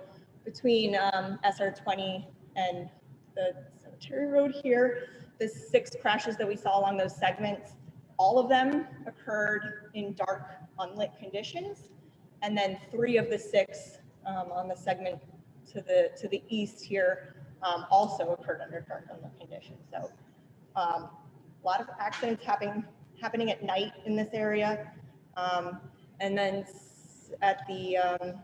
between SR20 and the Cemetery Road here, the 6 crashes that we saw along those segments, all of them occurred in dark, unlit conditions. And then 3 of the 6 on the segment to the east here also occurred under dark, unlit conditions. So a lot of accidents happening at night in this area. And then at the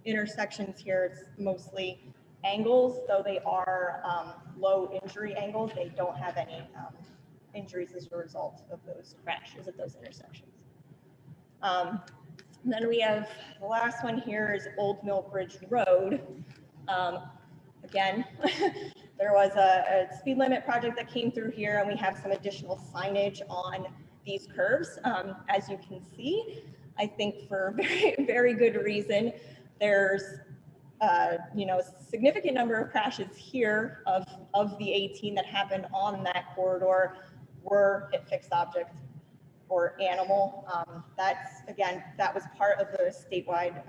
intersections here, it's mostly angles, though they are low injury angles. They don't have any injuries as a result of those crashes at those intersections. Then we have the last one here is Old Mill Bridge Road. Again, there was a speed limit project that came through here, and we have some additional signage on these curves. As you can see, I think for very, very good reason, there's a significant number of crashes here of the 18 that happened on that corridor were hit fixed object or animal. That was part of the statewide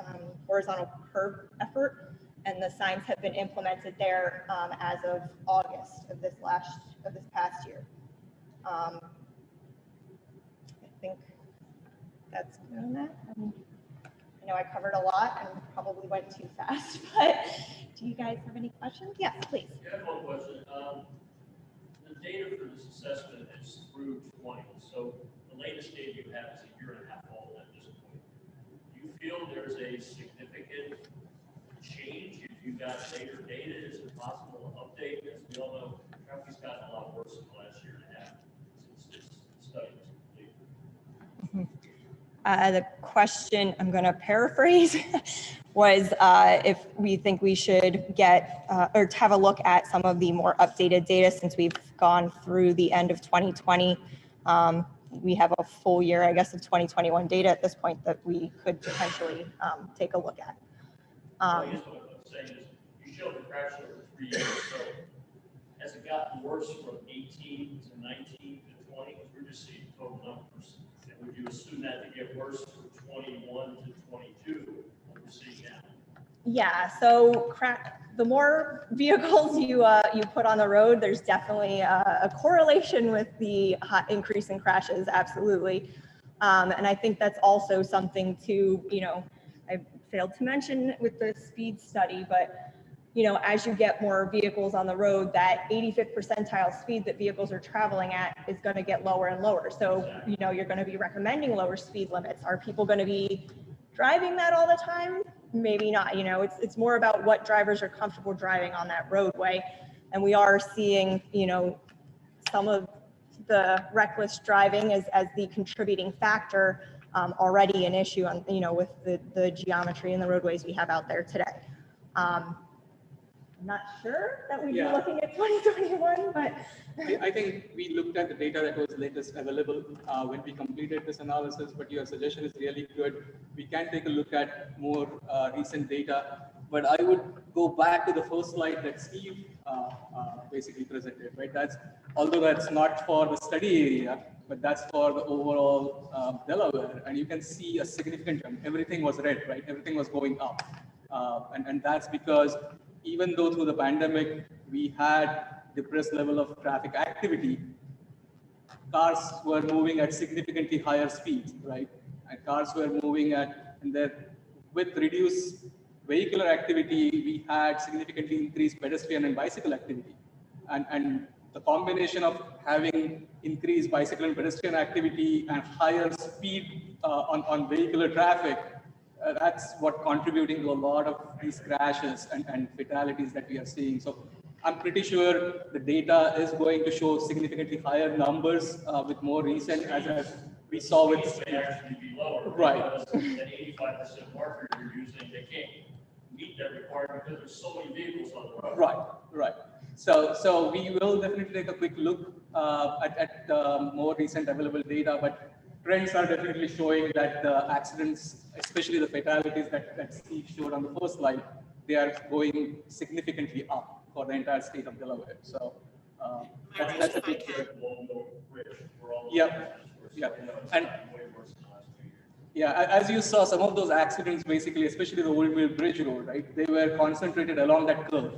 horizontal curb effort, and the signs have been implemented there as of August of this past year. I think that's good on that. I know I covered a lot and probably went too fast, but do you guys have any questions? Yes, please. I have one question. The data for this assessment is through 20, so the latest data you have is a year and a half old at this point. Do you feel there's a significant change if you got later data? Is it possible to update? As we all know, traffic's gotten a lot worse in the last year and a half since this study was complete. The question, I'm going to paraphrase, was if we think we should get or to have a look at some of the more updated data since we've gone through the end of 2020. We have a full year, I guess, of 2021 data at this point that we could potentially take a look at. I guess what I'm saying is you showed the crash over 3 years, so has it gotten worse from 18 to 19 to 20? We're just seeing total numbers. And would you assume that to get worse from 21 to 22, what we're seeing now? Yeah, so the more vehicles you put on the road, there's definitely a correlation with the increase in crashes, absolutely. And I think that's also something to, I failed to mention with the speed study, but as you get more vehicles on the road, that 85th percentile speed that vehicles are traveling at is going to get lower and lower. So, you're going to be recommending lower speed limits. Are people going to be driving that all the time? Maybe not. It's more about what drivers are comfortable driving on that roadway. And we are seeing, some of the reckless driving as the contributing factor already an issue on, with the geometry and the roadways we have out there today. I'm not sure that we'd be looking at 2021, but I think we looked at the data that was latest available when we completed this analysis, but your suggestion is really good. We can take a look at more recent data, but I would go back to the first slide that Steve basically presented, right? Although that's not for the study area, but that's for the overall Delaware, and you can see a significant jump. Everything was red, right? Everything was going up. And that's because even though through the pandemic, we had depressed level of traffic activity, cars were moving at significantly higher speeds, right? And cars were moving and then with reduced vehicular activity, we had significantly increased pedestrian and bicycle activity. And the combination of having increased bicycle and pedestrian activity and higher speed on vehicular traffic, that's what contributing to a lot of these crashes and fatalities that we are seeing. So I'm pretty sure the data is going to show significantly higher numbers with more recent, as we saw with Speeds may actually be lower. Right. Because that 85% marker you're using, they can't meet that requirement because there's so many vehicles on the road. Right. So we will definitely take a quick look at more recent available data, but trends are definitely showing that the accidents, especially the fatalities that Steve showed on the first slide, they are going significantly up for the entire state of Delaware. So that's a big trend. Yeah. And as you saw, some of those accidents, basically, especially the Old Mill Bridge Road, right? They were concentrated along that curve.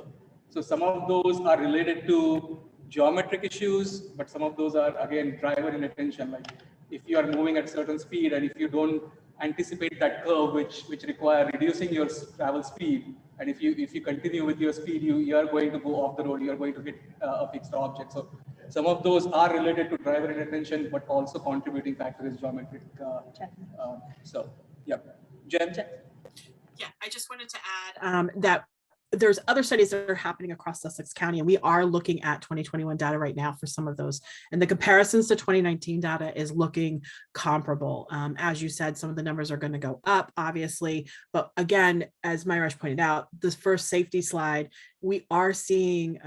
So some of those are related to geometric issues, but some of those are, again, driver inattention. Like if you are moving at a certain speed and if you don't anticipate that curve, which require reducing your travel speed, and if you continue with your speed, you are going to go off the road, you are going to hit a fixed object. So some of those are related to driver inattention, but also contributing factor is geometric. So, yeah. Jen? Yeah, I just wanted to add that there's other studies that are happening across Sussex County, and we are looking at 2021 data right now for some of those. And the comparisons to 2019 data is looking comparable. As you said, some of the numbers are going to go up, obviously. But again, as Myresh pointed out, this first safety slide, we are seeing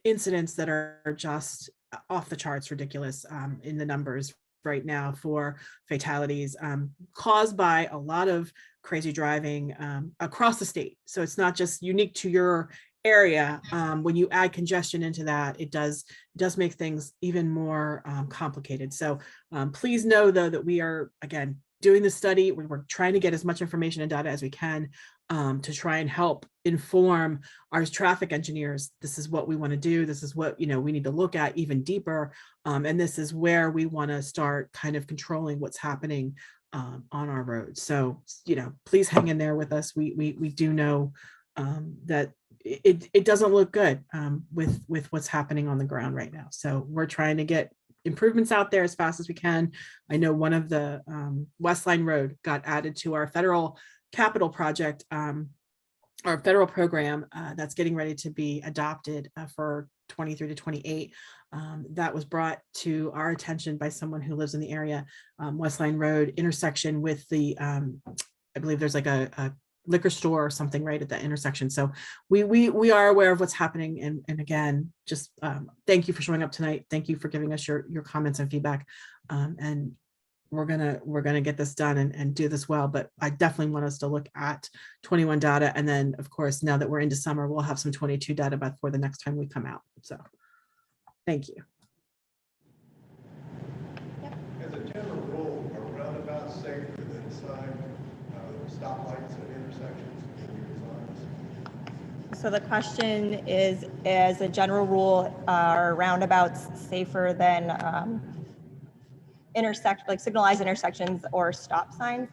incidents that are just off the charts ridiculous in the numbers right now for fatalities caused by a lot of crazy driving across the state. So it's not just unique to your area. When you add congestion into that, it does make things even more complicated. So please know, though, that we are, again, doing the study. We're trying to get as much information and data as we can to try and help inform our traffic engineers. This is what we want to do. This is what we need to look at even deeper. And this is where we want to start kind of controlling what's happening on our roads. So, please hang in there with us. We do know that it doesn't look good with what's happening on the ground right now. So we're trying to get improvements out there as fast as we can. I know one of the Westline Road got added to our federal capital project, our federal program that's getting ready to be adopted for 23 to 28. That was brought to our attention by someone who lives in the area. Westline Road intersection with the, I believe there's like a liquor store or something right at that intersection. So we are aware of what's happening. And again, just thank you for showing up tonight. Thank you for giving us your comments and feedback. And we're gonna get this done and do this well. But I definitely want us to look at 21 data. And then of course, now that we're into summer, we'll have some 22 data before the next time we come out. So thank you. As a general rule, are roundabouts safer than stoplights at intersections? So the question is, as a general rule, are roundabouts safer than signalized intersections or stop signs?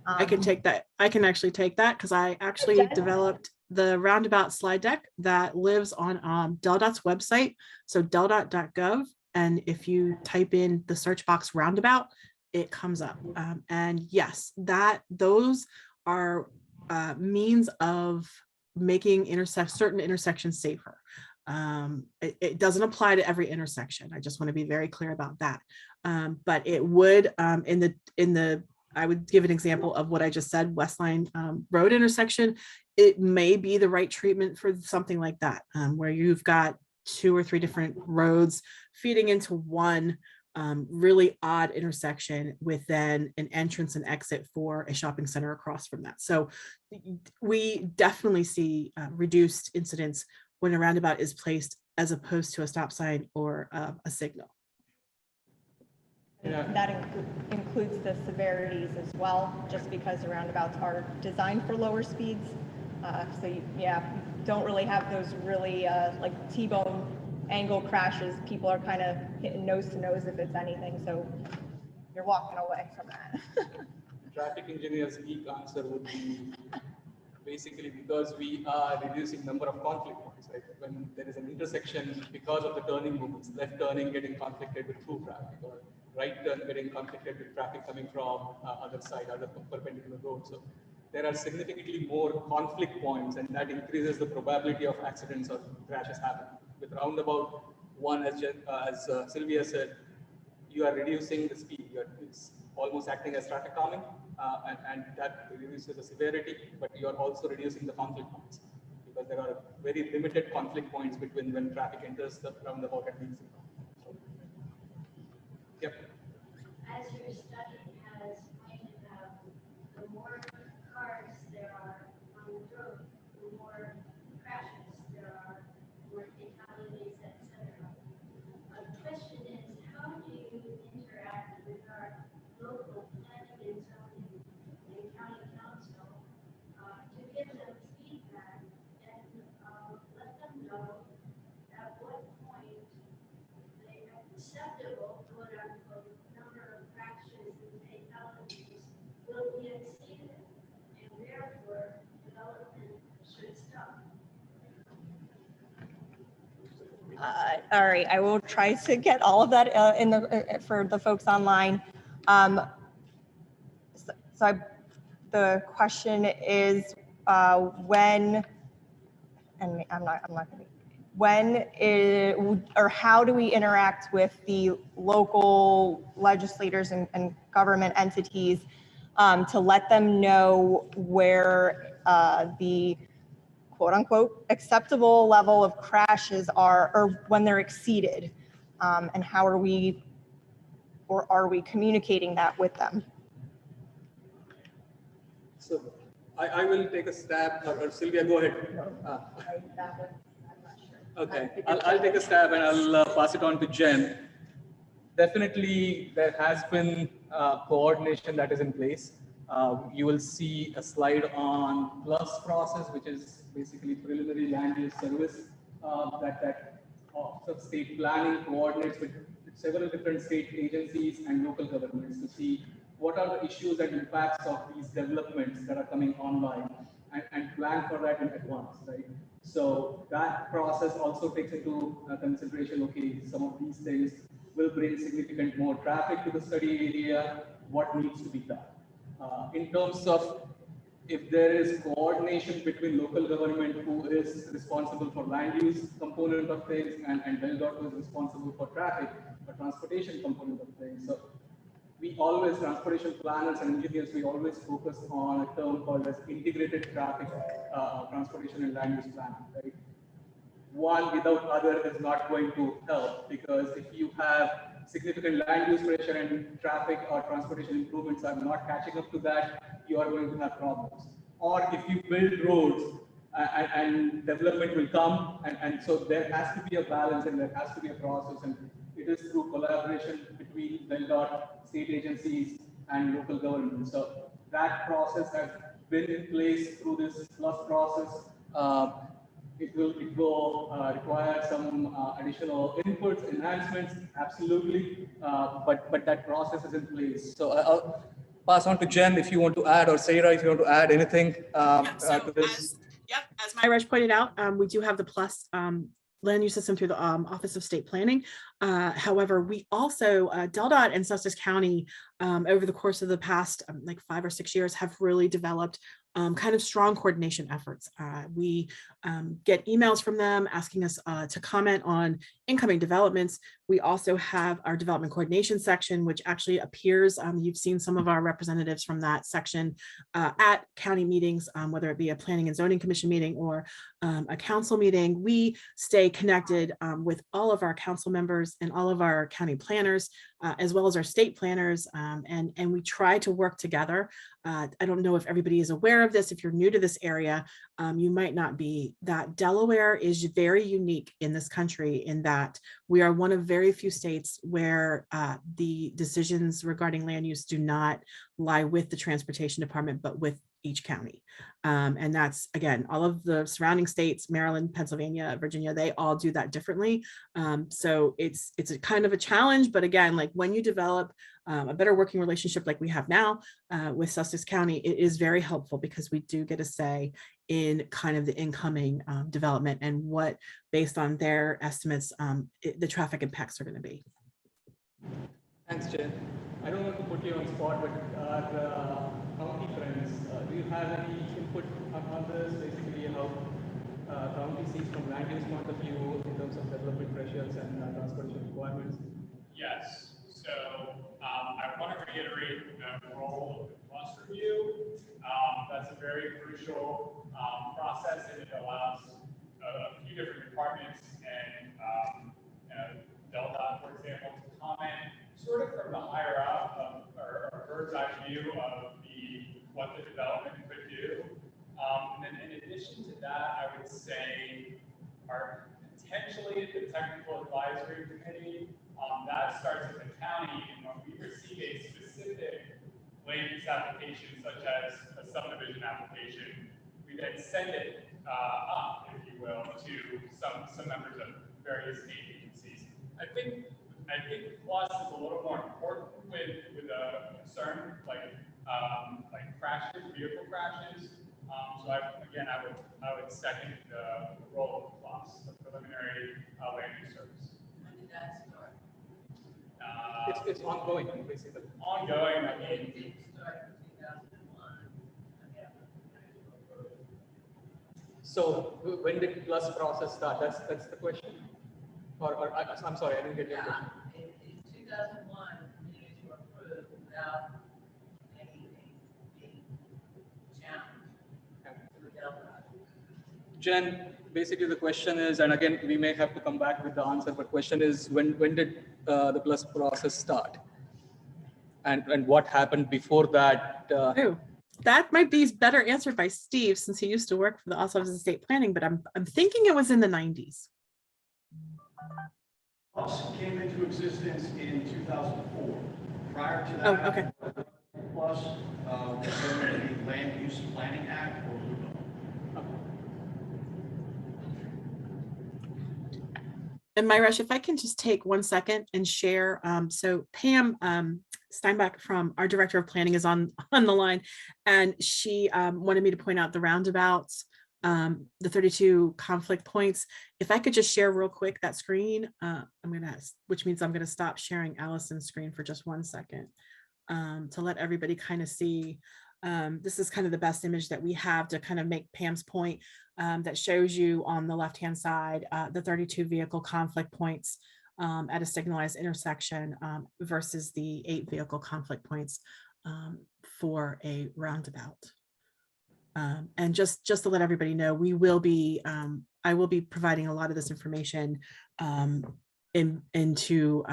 I can take that. I can actually take that because I actually developed the roundabout slide deck that lives on DelDOT's website. So deldot.gov. And if you type in the search box roundabout, it comes up. And yes, those are means of making certain intersections safer. It doesn't apply to every intersection. I just want to be very clear about that. But it would I would give an example of what I just said, Westline Road intersection. It may be the right treatment for something like that, where you've got 2 or 3 different roads feeding into one really odd intersection with then an entrance and exit for a shopping center across from that. So we definitely see reduced incidents when a roundabout is placed as opposed to a stop sign or a signal. And that includes the severities as well, just because the roundabouts are designed for lower speeds. So you don't really have those really like T-bone angle crashes. People are kind of hitting nose to nose if it's anything. So you're walking away from that. Traffic engineer's geek answer would be basically because we are reducing number of conflict points, right? When there is an intersection, because of the turning movements, left turning getting conflicted with through traffic, or right turn getting conflicted with traffic coming from other side, other perpendicular road. So there are significantly more conflict points, and that increases the probability of accidents or crashes happening. With roundabout one, as Sylvia said, you are reducing the speed. It's almost acting as traffic calming, and that reduces the severity, but you are also reducing the conflict points because there are very limited conflict points between when traffic enters the roundabout and leaves it. So, yep. As your study has pointed out, the more cars there are on the road, the more crashes there are, more fatalities, etc. The question is, how do you interact with our local planning and zoning and county council to give them feedback and let them know at what point the acceptable, quote unquote, number of crashes and fatalities will be exceeded, and therefore development should stop? All right, I will try to get all of that for the folks online. The question is when, and I'm not going to. When or how do we interact with the local legislators and government entities to let them know where the quote unquote acceptable level of crashes are, or when they're exceeded, and how are we communicating that with them? So I will take a stab, or Sylvia, go ahead. Okay, I'll take a stab and I'll pass it on to Jen. Definitely, there has been coordination that is in place. You will see a slide on PLUS process, which is basically preliminary land use service that Office of State Planning coordinates with several different state agencies and local governments to see what are the issues and impacts of these developments that are coming online, and plan for that in advance, right? So that process also takes into consideration, okay, some of these things will bring significant more traffic to the study area, what needs to be done. In terms of if there is coordination between local government who is responsible for land use component of things and Belgard who is responsible for traffic or transportation component of things. So we always, transportation planners and engineers, we always focus on a term called as integrated traffic transportation and land use planning, right? One without other is not going to help, because if you have significant land use pressure and traffic or transportation improvements are not catching up to that, you are going to have problems. Or if you build roads and development will come, and so there has to be a balance and there has to be a process, and it is through collaboration between Belgard, state agencies and local government. So that process has been in place through this plus process. It will require some additional inputs, enhancements, absolutely, but that process is in place. So I'll pass on to Jen if you want to add, or Sarah if you want to add anything to this. As Myresh pointed out, we do have the plus land use system through the Office of State Planning. However, we also, DelDOT and Sussex County, over the course of the past like 5 or 6 years, have really developed kind of strong coordination efforts. We get emails from them asking us to comment on incoming developments. We also have our development coordination section, which actually appears, you've seen some of our representatives from that section at county meetings, whether it be a planning and zoning commission meeting or a council meeting. We stay connected with all of our council members and all of our county planners, as well as our state planners, and we try to work together. I don't know if everybody is aware of this. If you're new to this area, you might not be. That Delaware is very unique in this country in that we are one of very few states where the decisions regarding land use do not lie with the transportation department, but with each county. And that's, again, all of the surrounding states, Maryland, Pennsylvania, Virginia, they all do that differently. So it's a kind of a challenge, but again, like when you develop a better working relationship like we have now with Sussex County, it is very helpful because we do get a say in kind of the incoming development and what, based on their estimates, the traffic impacts are going to be. Thanks, Jen. I don't want to put you on spot, but county friends, do you have any input on this? Basically, how county sees from land use point of view in terms of development pressures and transportation requirements? Yes. So I want to reiterate the role of the plus review. That's a very crucial process, and it allows a few different departments and DelDOT, for example, to comment sort of from the higher up or bird's eye view of what the development could do. And then in addition to that, I would say potentially the technical advisory committee, that starts with the county, and when we receive a specific land use application, such as a subdivision application, we then send it up, if you will, to some members of various state agencies. I think plus is a little more important with a concern like crashes, vehicle crashes. So I would second the role of plus, the preliminary land use service. When did that start? It's ongoing, basically. Ongoing, I mean. It didn't start in 2001. So when did plus process start? That's the question. Or I'm sorry, I didn't get your question. In 2001, communities were approved without anything being challenged. Jen, basically the question is, and again, we may have to come back with the answer, but question is, when did the plus process start? And what happened before that? That might be better answered by Steve, since he used to work for the Office of State Planning, but I'm thinking it was in the 90s. Plus came into existence in 2004. Prior to that, okay. Plus was under the Land Use Planning Act, or LUPA. And Myresh, if I can just take 1 second and share. So Pam Steinbach from our Director of Planning is on the line, and she wanted me to point out the roundabouts, the 32 conflict points. If I could just share real quick that screen, which means I'm gonna stop sharing Allison's screen for just 1 second to let everybody kind of see. This is kind of the best image that we have to kind of make Pam's point, that shows you on the left-hand side, the 32 vehicle conflict points at a signalized intersection versus the 8 vehicle conflict points for a roundabout. And just to let everybody know, we will be, I will be providing a lot of this information into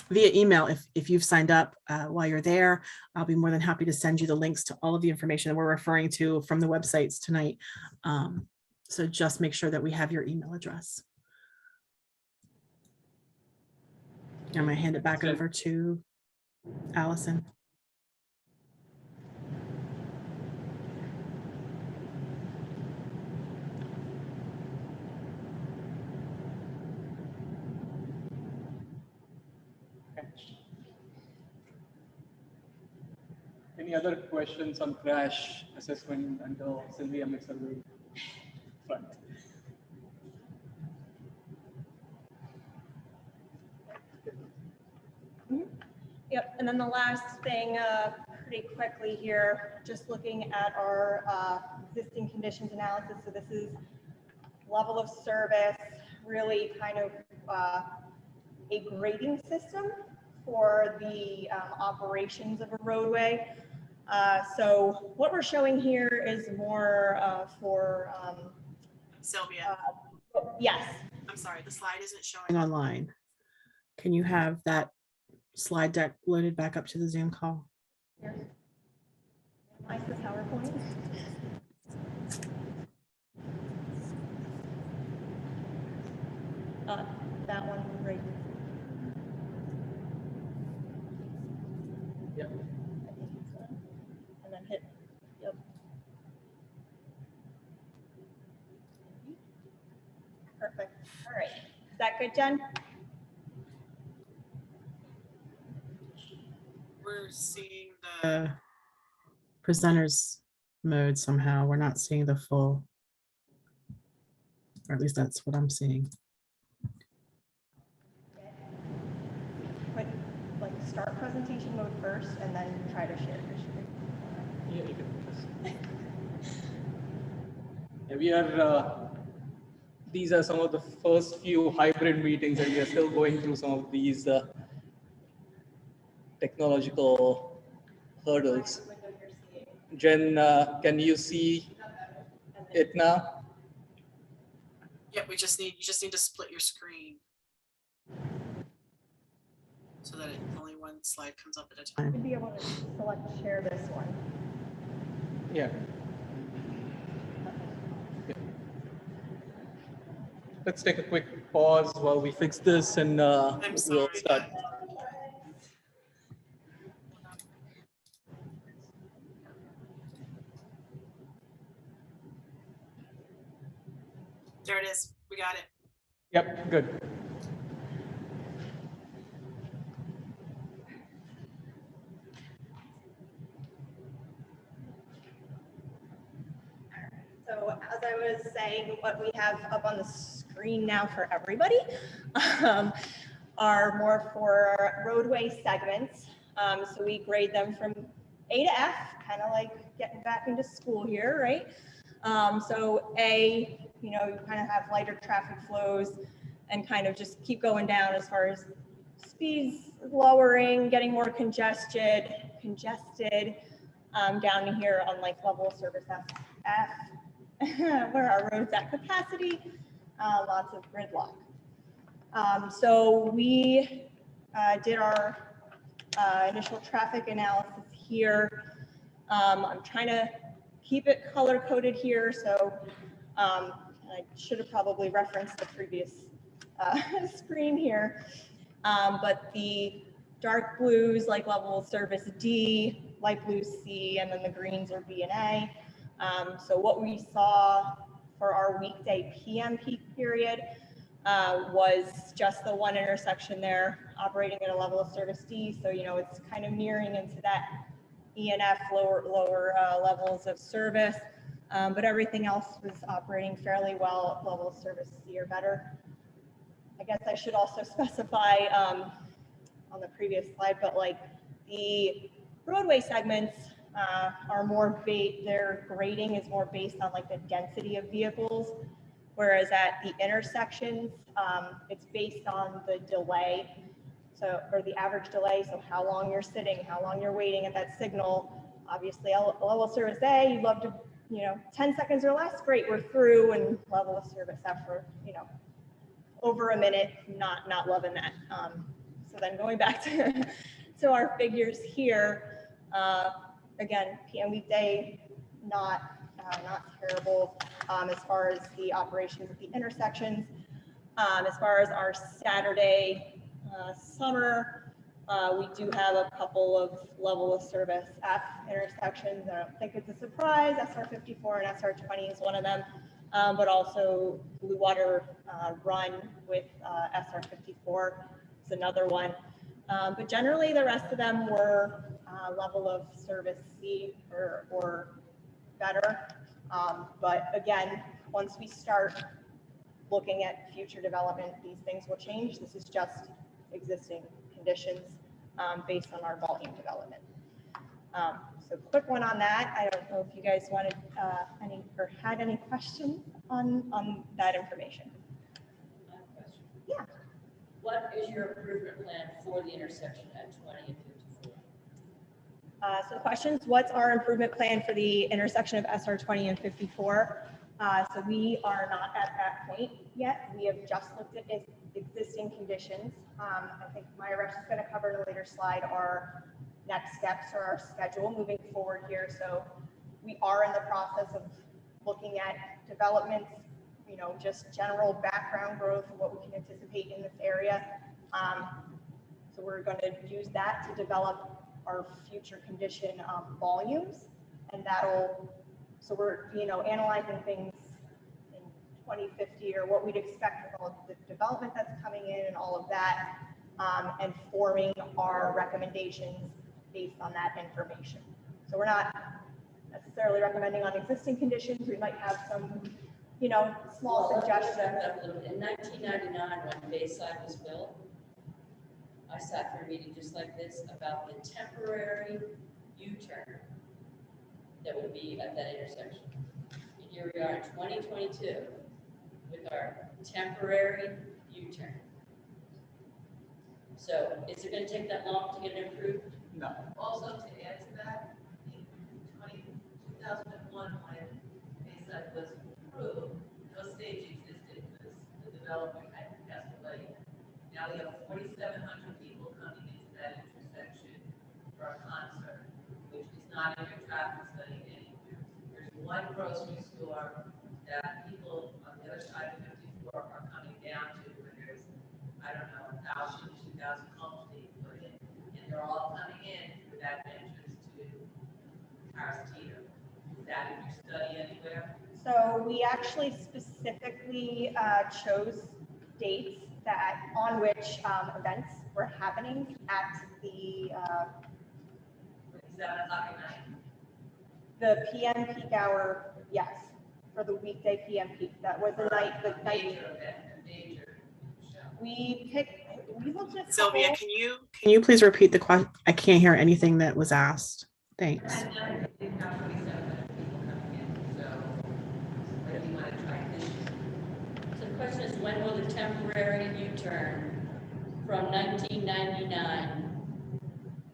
via email. If you've signed up while you're there, I'll be more than happy to send you the links to all of the information that we're referring to from the websites tonight. So just make sure that we have your email address. I'm going to hand it back over to Allison. Any other questions on crash assessment until Sylvia makes her way front? Yep, and then the last thing, pretty quickly here, just looking at our existing conditions analysis. So this is level of service, really kind of a grading system for the operations of a roadway. So what we're showing here is more for Sylvia. Yes. I'm sorry, the slide isn't showing online. Can you have that slide deck loaded back up to the Zoom call? Here's the PowerPoint. That one right. Yep. And then hit. Yep. Perfect. All right. Is that good, Jen? We're seeing the presenters mode somehow. We're not seeing the full, or at least that's what I'm seeing. Put like start presentation mode first and then try to share your screen. Yeah, you can put this. Yeah, we are, these are some of the first few hybrid meetings, and we are still going through some of these technological hurdles. Jen, can you see it now? Yeah, you just need to split your screen so that only one slide comes up at a time. You'd be able to select share this one. Yeah. Let's take a quick pause while we fix this, and we'll start. There it is. We got it. Yep, good. So as I was saying, what we have up on the screen now for everybody are more for roadway segments. So we grade them from A to F, kind of like getting back into school here, right? So A, you kind of have lighter traffic flows and kind of just keep going down as far as speeds lowering, getting more congested down to here on like level of service F, where our roads at capacity, lots of gridlock. So we did our initial traffic analysis here. I'm trying to keep it color coded here, so I should have probably referenced the previous screen here. But the dark blues, like level of service D, light blue C, and then the greens are B and A. So what we saw for our weekday PM peak period was just the one intersection there operating at a level of service D. So, you know, it's kind of nearing into that ENF lower levels of service. But everything else was operating fairly well at level of service C or better. I guess I should also specify on the previous slide, but like the roadway segments are more their grading is more based on like the density of vehicles, whereas at the intersections, it's based on the delay, so or the average delay, so how long you're sitting, how long you're waiting at that signal. Obviously, level of service A, you'd love to, you know, 10 seconds or less, great, we're through, and level of service F for, you know, over a minute, not loving that. So then going back to our figures here, again, PM weekday, not terrible as far as the operations at the intersections. As far as our Saturday summer, we do have a couple of level of service F intersections. I don't think it's a surprise. SR54 and SR20 is one of them, but also Blue Water Run with SR54 is another one. But generally, the rest of them were level of service C or better. But again, once we start looking at future development, these things will change. This is just existing conditions based on our volume development. So quick one on that. I don't know if you guys wanted any or had any questions on that information. Yeah. What is your improvement plan for the intersection at 20 and 54? So the questions, what's our improvement plan for the intersection of SR20 and 54? So we are not at that point yet. We have just looked at existing conditions. I think Myra is going to cover in a later slide our next steps or our schedule moving forward here. So we are in the process of looking at developments, you know, just general background growth and what we can anticipate in this area. So we're going to use that to develop our future condition volumes, and that'll, so we're, you know, analyzing things in 2050 or what we'd expect with all of the development that's coming in and all of that, and forming our recommendations based on that information. So we're not necessarily recommending on existing conditions. We might have some, you know, small suggestions. In 1999, when Bayside was built, I sat for a meeting just like this about the temporary U-turn that would be at that intersection. And here we are in 2022 with our temporary U-turn. So is it going to take that long to get it improved? No. Also, to add to that, in 2001, when Bayside was approved, no stage existed because the developer had passed away. Now we have 4,700 people coming into that intersection for a concert, which is not in your traffic study anywhere. There's one grocery store that people on the other side of 54 are coming down to, where there's, I don't know, 1,000, 2,000 homes being put in, and they're all coming in through that entrance to Paris Theater. Is that in your study anywhere? So we actually specifically chose dates that on which events were happening at the 7 o'clock at night. The PM peak hour, yes, for the weekday PM peak. That was the night. We looked at Sylvia, can you please repeat the question? I can't hear anything that was asked. Thanks. So the question is, when will the temporary U-turn from 1999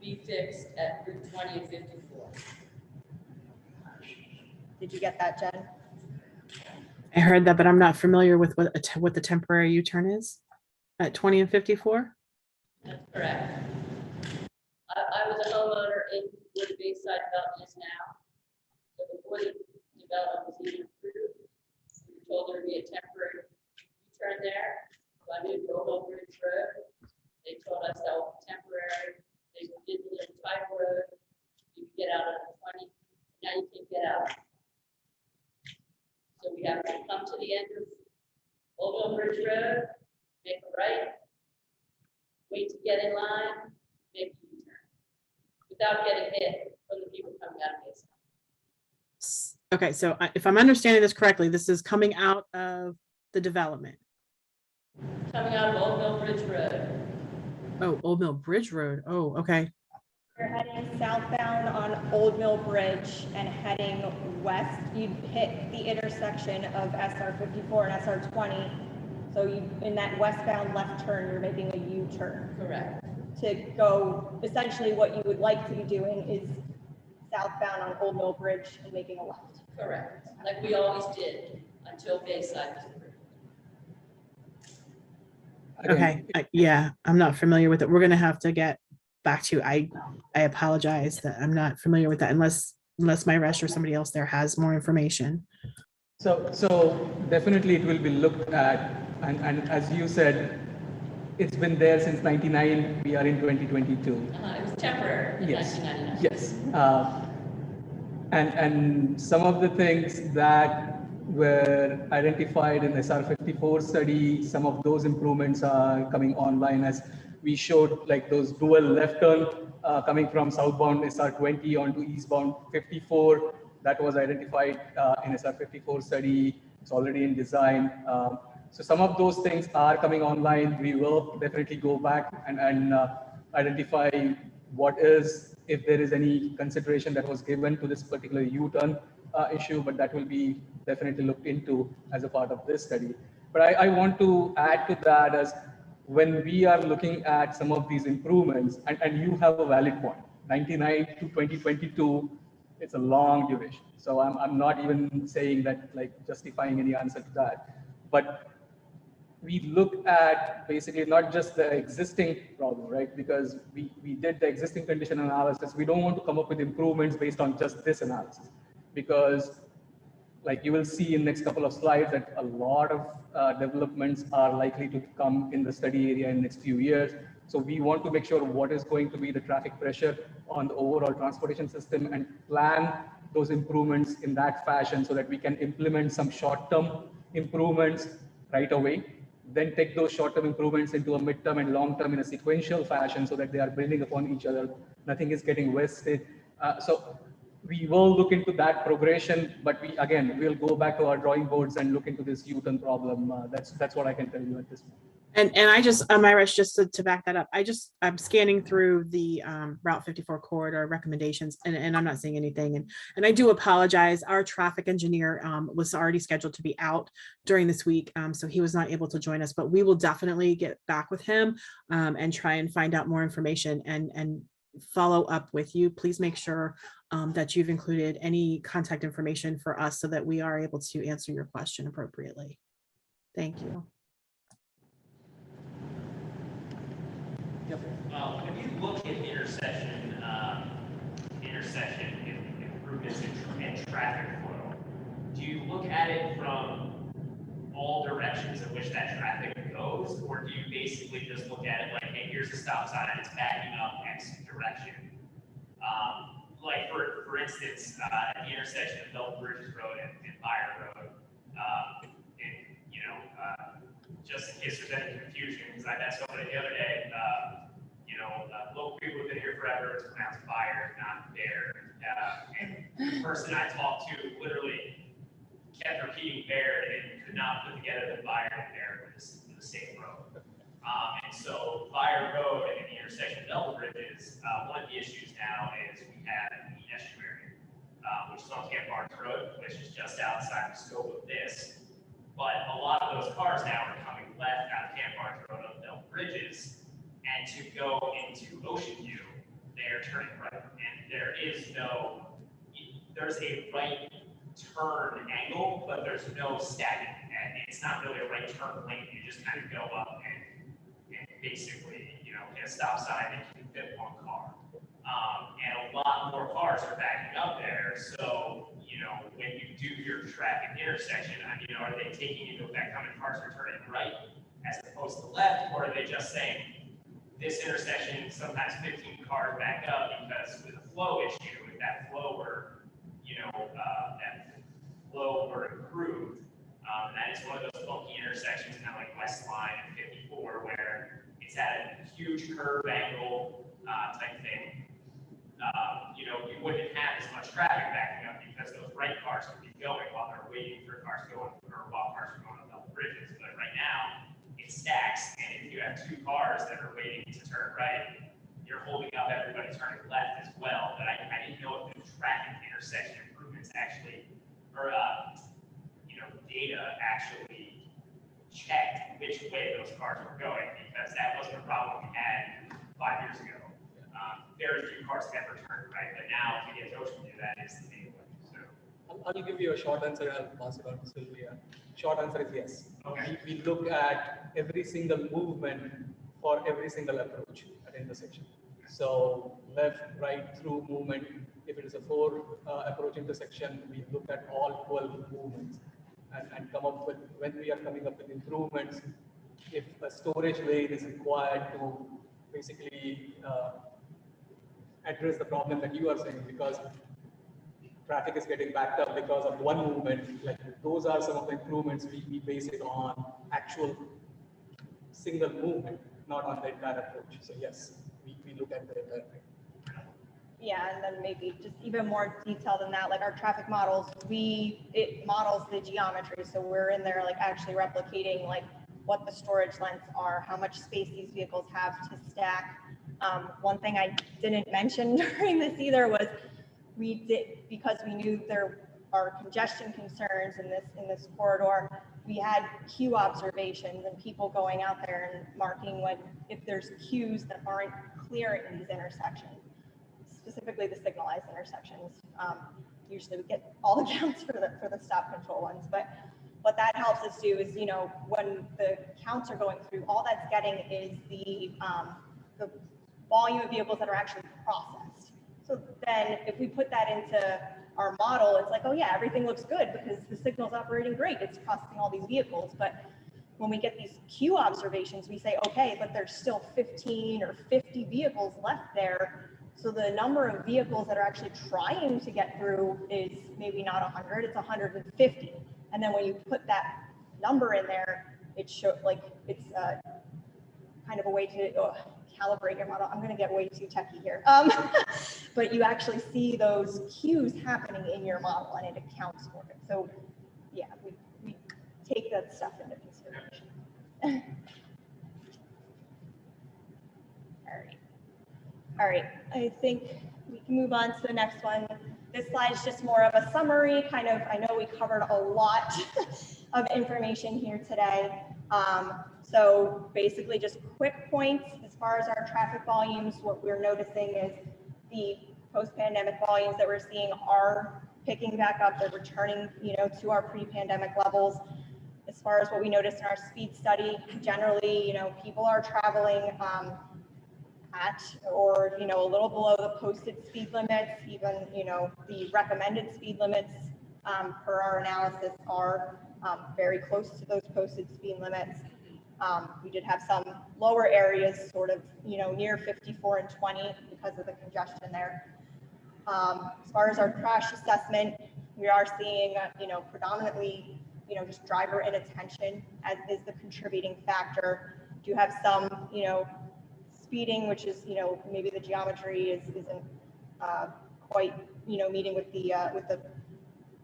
be fixed at Route 20 and 54? Did you get that, Jen? I heard that, but I'm not familiar with what the temporary U-turn is at 20 and 54. That's correct. I was a homeowner in where the Bayside development is now. So before the development was even approved, we were told there would be a temporary U-turn there. So I moved to Old Bridge Road. They told us that was temporary. They did the little tight road. You could get out on 20. Now you can't get out. So we have to come to the end of Old Bridge Road, Okay, so if I'm understanding this correctly, this is coming out of the development. Coming out of Old Mill Bridge Road. Oh, Old Mill Bridge Road. Oh, okay. You're heading southbound on Old Mill Bridge and heading west, you'd hit the intersection of SR 54 and SR 20. So you, in that westbound left turn, you're making a U-turn. Correct. To go, essentially what you would like to be doing is southbound on Old Mill Bridge and making a left. Correct. Like we always did until Bayside was approved. Okay, yeah, I'm not familiar with it. We're gonna have to get back to you. I apologize that I'm not familiar with that unless Myresh or somebody else there has more information. So definitely it will be looked at, and as you said, it's been there since 99, we are in 2022. It was temporary in Yes, 1999. yes. And some of the things that were identified in SR 54 study, some of those improvements are coming online, as we showed, like those dual left turn coming from southbound SR 20 onto eastbound 54. That was identified in SR 54 study. It's already in design. So some of those things are coming online. We will definitely go back and identify what is, if there is any consideration that was given to this particular U-turn issue, but that will be definitely looked into as a part of this study. But I want to add to that, as when we are looking at some of these improvements, and you have a valid point, 99 to 2022, it's a long duration. So I'm not even saying that, like justifying any answer to that. But we look at basically not just the existing problem, right? Because we did the existing condition analysis. We don't want to come up with improvements based on just this analysis, because like you will see in next couple of slides that a lot of developments are likely to come in the study area in the next few years. So we want to make sure what is going to be the traffic pressure on the overall transportation system and plan those improvements in that fashion so that we can implement some short-term improvements right away, then take those short-term improvements into a mid-term and long-term in a sequential fashion so that they are building upon each other. Nothing is getting wasted. So we will look into that progression, but we'll go back to our drawing boards and look into this U-turn problem. That's what I can tell you at this point. And I just, Myresh, just to back that up, I'm scanning through the Route 54 corridor recommendations, and I'm not seeing anything. And I do apologize. Our traffic engineer was already scheduled to be out during this week, so he was not able to join us. But we will definitely get back with him and try and find out more information and follow up with you. Please make sure that you've included any contact information for us so that we are able to answer your question appropriately. Thank you. When you look at intersection improvements and traffic flow, do you look at it from all directions in which that traffic goes, or do you basically just look at it like, hey, here's a stop sign, it's backing up X direction? Like for instance, at the intersection of Belt Bridges Road and Bayern Road, just in case there's any confusion, because I met somebody the other day, local people who've been here forever, it's pronounced Bayern, not Bear. And the person I talked to literally kept repeating Bear and could not put together that Bayern and Bear were the same road. And so Bayern Road and the intersection of Belt Bridges, one of the issues now is we have the estuary, which is on Camp Barnes Road, which is just outside the scope of this. But a lot of those cars now are coming left out of Camp Barnes Road up Belt Bridges, and to go into Ocean View, they are turning right. And there's a right turn angle, but there's no stacking. And it's not really a right turn lane. You just kind of go up and basically, hit a stop sign and you can fit one car. And a lot more cars are backing up there. So, when you do your traffic intersection, are they taking into effect how many cars are turning right as opposed to left, or are they just saying this intersection sometimes 15 cars back up because with a flow issue, if that flow were, improved, and that is one of those funky intersections, kind of like West Line and 54, where it's at a huge curve angle type thing. You wouldn't have as much traffic backing up because those right cars can be going while they're waiting for cars going, or while cars are going on double bridges. But right now, it stacks, and if you have two cars that are waiting to turn right, you're holding up everybody turning left as well. But I didn't know if the traffic intersection improvements actually, or data actually checked which way those cars were going, because that wasn't a problem we had 5 years ago. Very few cars ever turned right, but now if you get those to do that, it's the main way. So I'll give you a short answer and I'll pass it on to Sylvia. Short answer is yes. Okay. We look at every single movement for every single approach at intersection. So left, right, through movement. If it is a 4 approach intersection, we look at all 12 movements and come up with, when we are coming up with improvements, if a storage lane is required to basically address the problem that you are saying, because traffic is getting backed up because of one movement, like those are some of the improvements we base it on actual single movement, not on the entire approach. So yes, we look at the entire thing. Yeah, and then maybe just even more detail than that, like our traffic models, it models the geometry. So we're in there like actually replicating like what the storage lengths are, how much space these vehicles have to stack. One thing I didn't mention during this either was because we knew there are congestion concerns in this corridor, we had queue observations and people going out there and marking if there's queues that aren't clear in these intersections, specifically the signalized intersections. Usually we get all the counts for the stop control ones, but what that helps us do is, when the counts are going through, all that's getting is the volume of vehicles that are actually processed. So then if we put that into our model, it's like, oh yeah, everything looks good because the signal's operating great. It's processing all these vehicles. But when we get these queue observations, we say, okay, but there's still 15 or 50 vehicles left there. So the number of vehicles that are actually trying to get through is maybe not 100, it's 150. And then when you put that number in there, it shows like it's kind of a way to calibrate your model. I'm going to get way too techie here. But you actually see those cues happening in your model and it accounts for it. So yeah, we take that stuff into consideration. All right, I think we can move on to the next one. This slide is just more of a summary, kind of, I know we covered a lot of information here today. So basically just quick points as far as our traffic volumes, what we're noticing is the post-pandemic volumes that we're seeing are picking back up. They're returning, to our pre-pandemic levels. As far as what we noticed in our speed study, generally, people are traveling at or, a little below the posted speed limits, even, the recommended speed limits per our analysis are very close to those posted speed limits. We did have some lower areas sort of, near 54 and 20 because of the congestion there. As far as our crash assessment, we are seeing, predominantly, just driver inattention as is the contributing factor. Do have some, speeding, which is, maybe the geometry isn't quite, meeting with the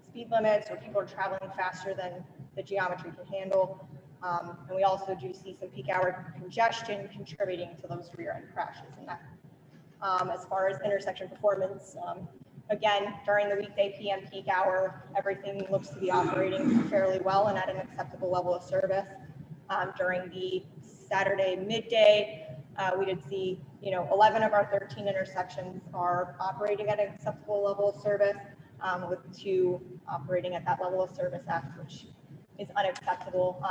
speed limits, or people are traveling faster than the geometry can handle. And we also do see some peak hour congestion contributing to those rear end crashes. And that, as far as intersection performance, again, during the weekday PM peak hour, everything looks to be operating fairly well and at an acceptable level of service. During the Saturday midday, we did see, 11 of our 13 intersections are operating at an acceptable level of service, with 2 operating at that level of service F, which is unacceptable.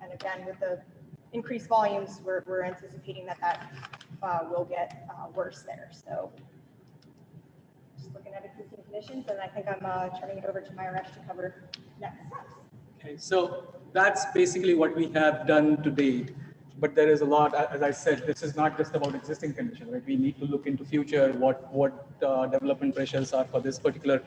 And again, with the increased volumes, we're anticipating that will get worse there. So just looking at existing conditions, and I think I'm turning it over to Myresh to cover next steps. Okay, so that's basically what we have done to date. But there is a lot, as I said, this is not just about existing conditions, right? We need to look into future, what development pressures are for this particular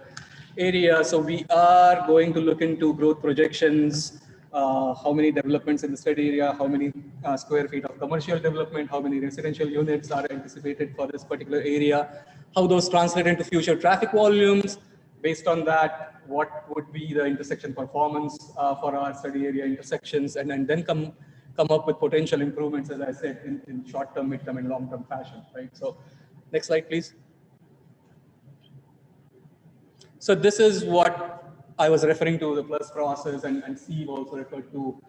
area. So we are going to look into growth projections, how many developments in the study area, how many square feet of commercial development, how many residential units are anticipated for this particular area, how those translate into future traffic volumes, based on that, what would be the intersection performance for our study area intersections, and then come up with potential improvements, as I said, in short-term, mid-term, and long-term fashion, right? So next slide, please. So this is what I was referring to, the plus process, and Steve also referred to.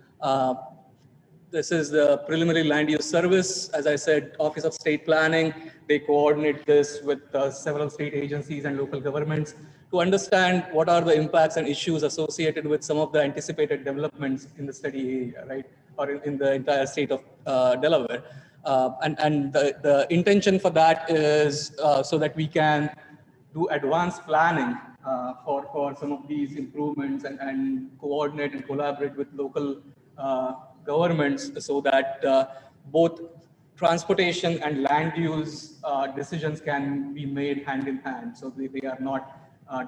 This is the preliminary land use service. As I said, Office of State Planning, they coordinate this with several state agencies and local governments to understand what are the impacts and issues associated with some of the anticipated developments in the study area, right? Or in the entire state of Delaware. And the intention for that is so that we can do advanced planning for some of these improvements and coordinate and collaborate with local governments so that both transportation and land use decisions can be made hand in hand. So they are not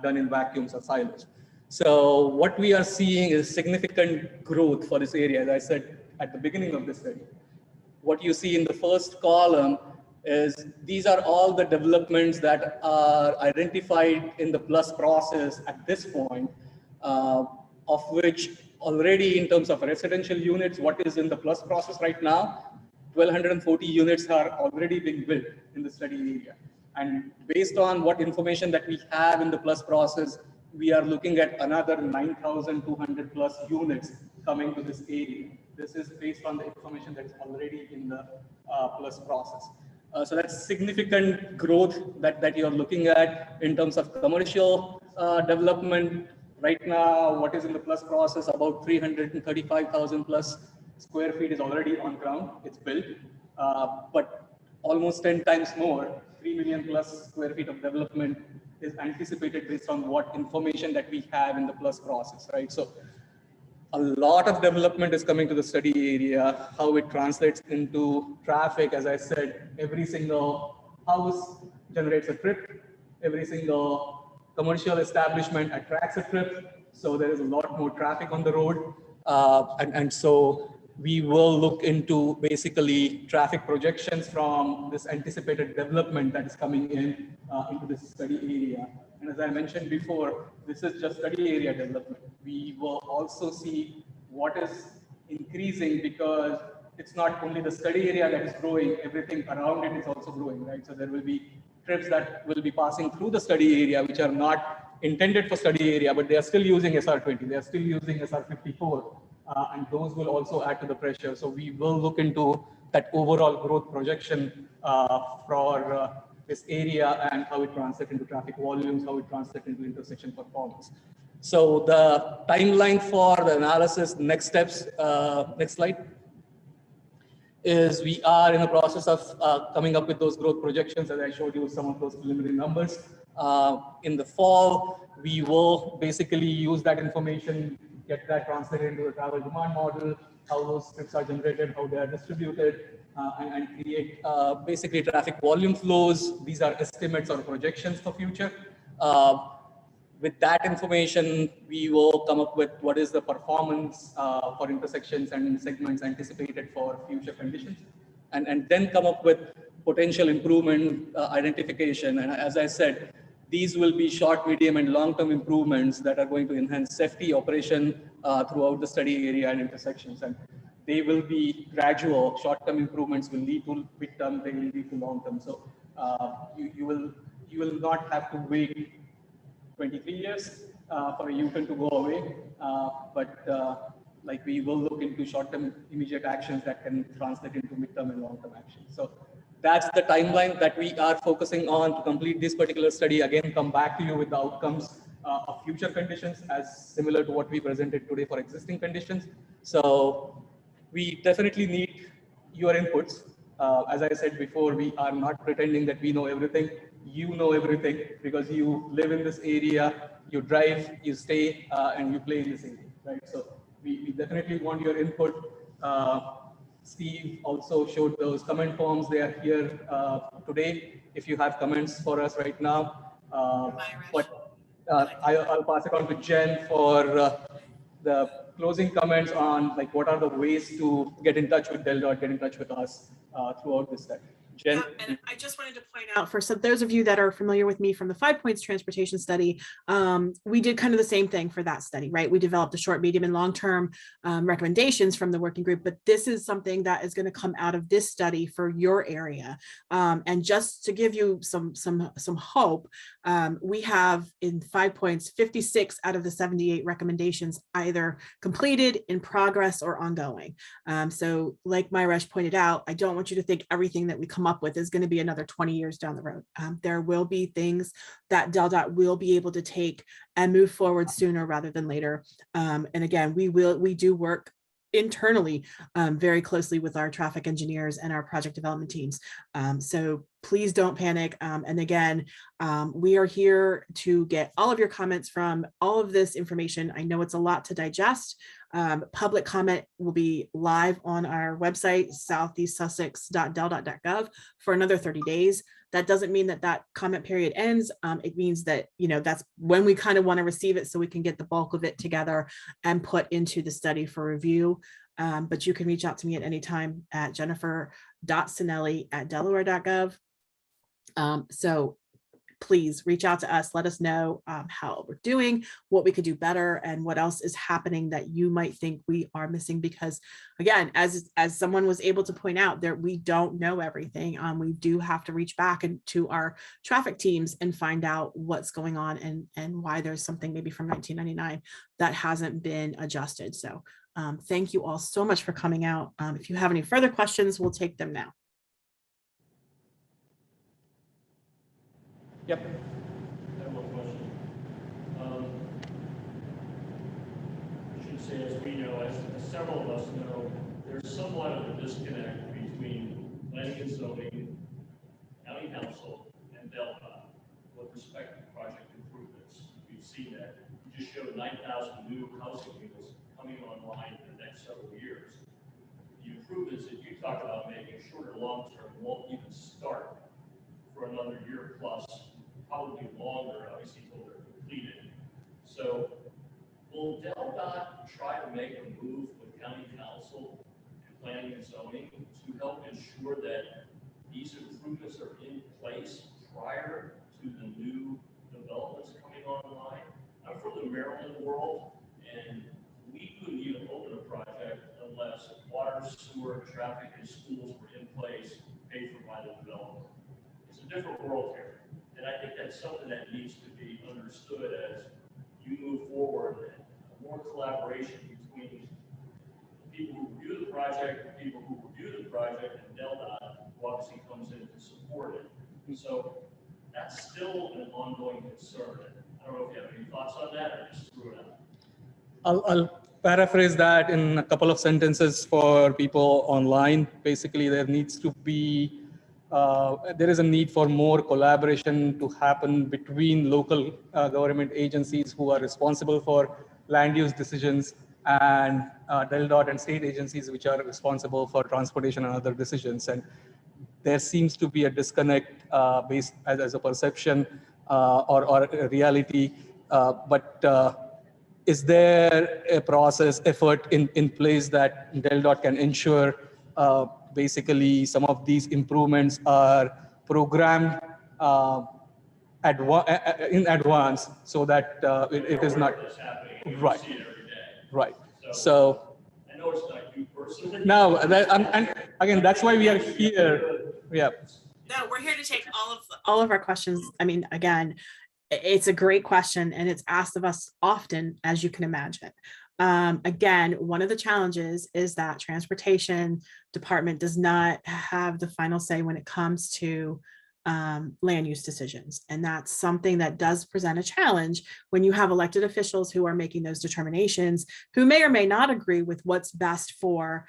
done in vacuums or silos. So what we are seeing is significant growth for this area, as I said at the beginning of the study. What you see in the first column is these are all the developments that are identified in the plus process at this point, of which already in terms of residential units, what is in the plus process right now, 1,240 units are already being built in the study area. And based on what information that we have in the plus process, we are looking at another 9,200 plus units coming to this area. This is based on the information that's already in the plus process. So that's significant growth that you're looking at in terms of commercial development. Right now, what is in the plus process, about 335,000 plus square feet is already on ground, it's built, but almost 10 times more, 3 million plus square feet of development is anticipated based on what information that we have in the plus process, right? So a lot of development is coming to the study area, how it translates into traffic. As I said, every single house generates a trip, every single commercial establishment attracts a trip. So there is a lot more traffic on the road. And so we will look into basically traffic projections from this anticipated development that is coming in into this study area. And as I mentioned before, this is just study area development. We will also see what is increasing because it's not only the study area that is growing, everything around it is also growing, right? So there will be trips that will be passing through the study area, which are not intended for study area, but they are still using SR20, they are still using SR54, and those will also add to the pressure. So we will look into that overall growth projection for this area and how it translates into traffic volumes, how it translates into intersection performance. So the timeline for the analysis, next steps, next slide, is we are in the process of coming up with those growth projections, as I showed you some of those preliminary numbers. In the fall, we will basically use that information, get that translated into a travel demand model, how those trips are generated, how they are distributed, and create basically traffic volume flows. These are estimates or projections for future. With that information, we will come up with what is the performance for intersections and segments anticipated for future conditions, and then come up with potential improvement identification. And as I said, these will be short, medium, and long-term improvements that are going to enhance safety operation throughout the study area and intersections. And they will be gradual. Short-term improvements will lead to mid-term, they will lead to long-term. So you will not have to wait 23 years for a U-turn to go away, but like we will look into short-term immediate actions that can translate into mid-term and long-term actions. So that's the timeline that we are focusing on to complete this particular study. Again, come back to you with the outcomes of future conditions as similar to what we presented today for existing conditions. So we definitely need your inputs. As I said before, we are not pretending that we know everything. You know everything because you live in this area, you drive, you stay, and you play in this area, right? So we definitely want your input. Steve also showed those comment forms. They are here today. If you have comments for us right now, but I'll pass it on to Jen for the closing comments on like what are the ways to get in touch with DELDOT, get in touch with us throughout this study. Jen, And I just wanted to point out for those of you that are familiar with me from the 5 Points Transportation Study, we did kind of the same thing for that study, right? We developed a short, medium, and long-term recommendations from the working group, but this is something that is going to come out of this study for your area. And just to give you some hope, we have in 5 points, 56 out of the 78 recommendations either completed, in progress, or ongoing. So like Myresh pointed out, I don't want you to think everything that we come up with is going to be another 20 years down the road. There will be things that DelDOT will be able to take and move forward sooner rather than later. And again, we do work internally very closely with our traffic engineers and our project development teams. So please don't panic. And again, we are here to get all of your comments from all of this information. I know it's a lot to digest. Public comment will be live on our website, southeastsussex.deldot.gov for another 30 days. That doesn't mean that comment period ends. It means that, that's when we kind of want to receive it so we can get the bulk of it together and put into the study for review. But you can reach out to me at any time at jennifer.sinelli@delaware.gov. So please reach out to us. Let us know how we're doing, what we could do better, and what else is happening that you might think we are missing. Because again, as someone was able to point out, there we don't know everything. We do have to reach back into our traffic teams and find out what's going on and why there's something maybe from 1999 that hasn't been adjusted. So thank you all so much for coming out. If you have any further questions, we'll take them now. Yep. I have one question. I should say, as we know, as several of us know, there's somewhat of a disconnect between planning and zoning, county council, and DelDOT with respect to project improvements. We've seen that. We just showed 9,000 new housing units coming online in the next several years. The improvements that you talk about making short or long term won't even start for another year plus, probably longer, obviously, until they're completed. So will DelDOT try to make a move with county council and planning and zoning to help ensure that these improvements are in place prior to the new developments coming online? I'm from the Maryland world, and we couldn't even open a project unless water, sewer, traffic, and schools were in place, paid for by the developer. It's a different world here. And I think that's something that needs to be understood as you move forward, and more collaboration between the people who review the project, the people who review the project, and DelDOT, who obviously comes in to support it. So that's still an ongoing concern. I don't know if you have any thoughts on that or just threw it out. I'll paraphrase that in a couple of sentences for people online. Basically, there needs to be there is a need for more collaboration to happen between local government agencies who are responsible for land use decisions and DelDOT and state agencies which are responsible for transportation and other decisions. And there seems to be a disconnect based as a perception or a reality. But is there a process, effort in place that DelDOT can ensure basically some of these improvements are programmed in advance so that it is not right. Right. So I know it's not you personally. No, and again, that's why we are here. Yeah. No, we're here to take all of our questions. I mean, again, it's a great question and it's asked of us often, as you can imagine. Again, one of the challenges is that transportation department does not have the final say when it comes to land use decisions. And that's something that does present a challenge when you have elected officials who are making those determinations, who may or may not agree with what's best for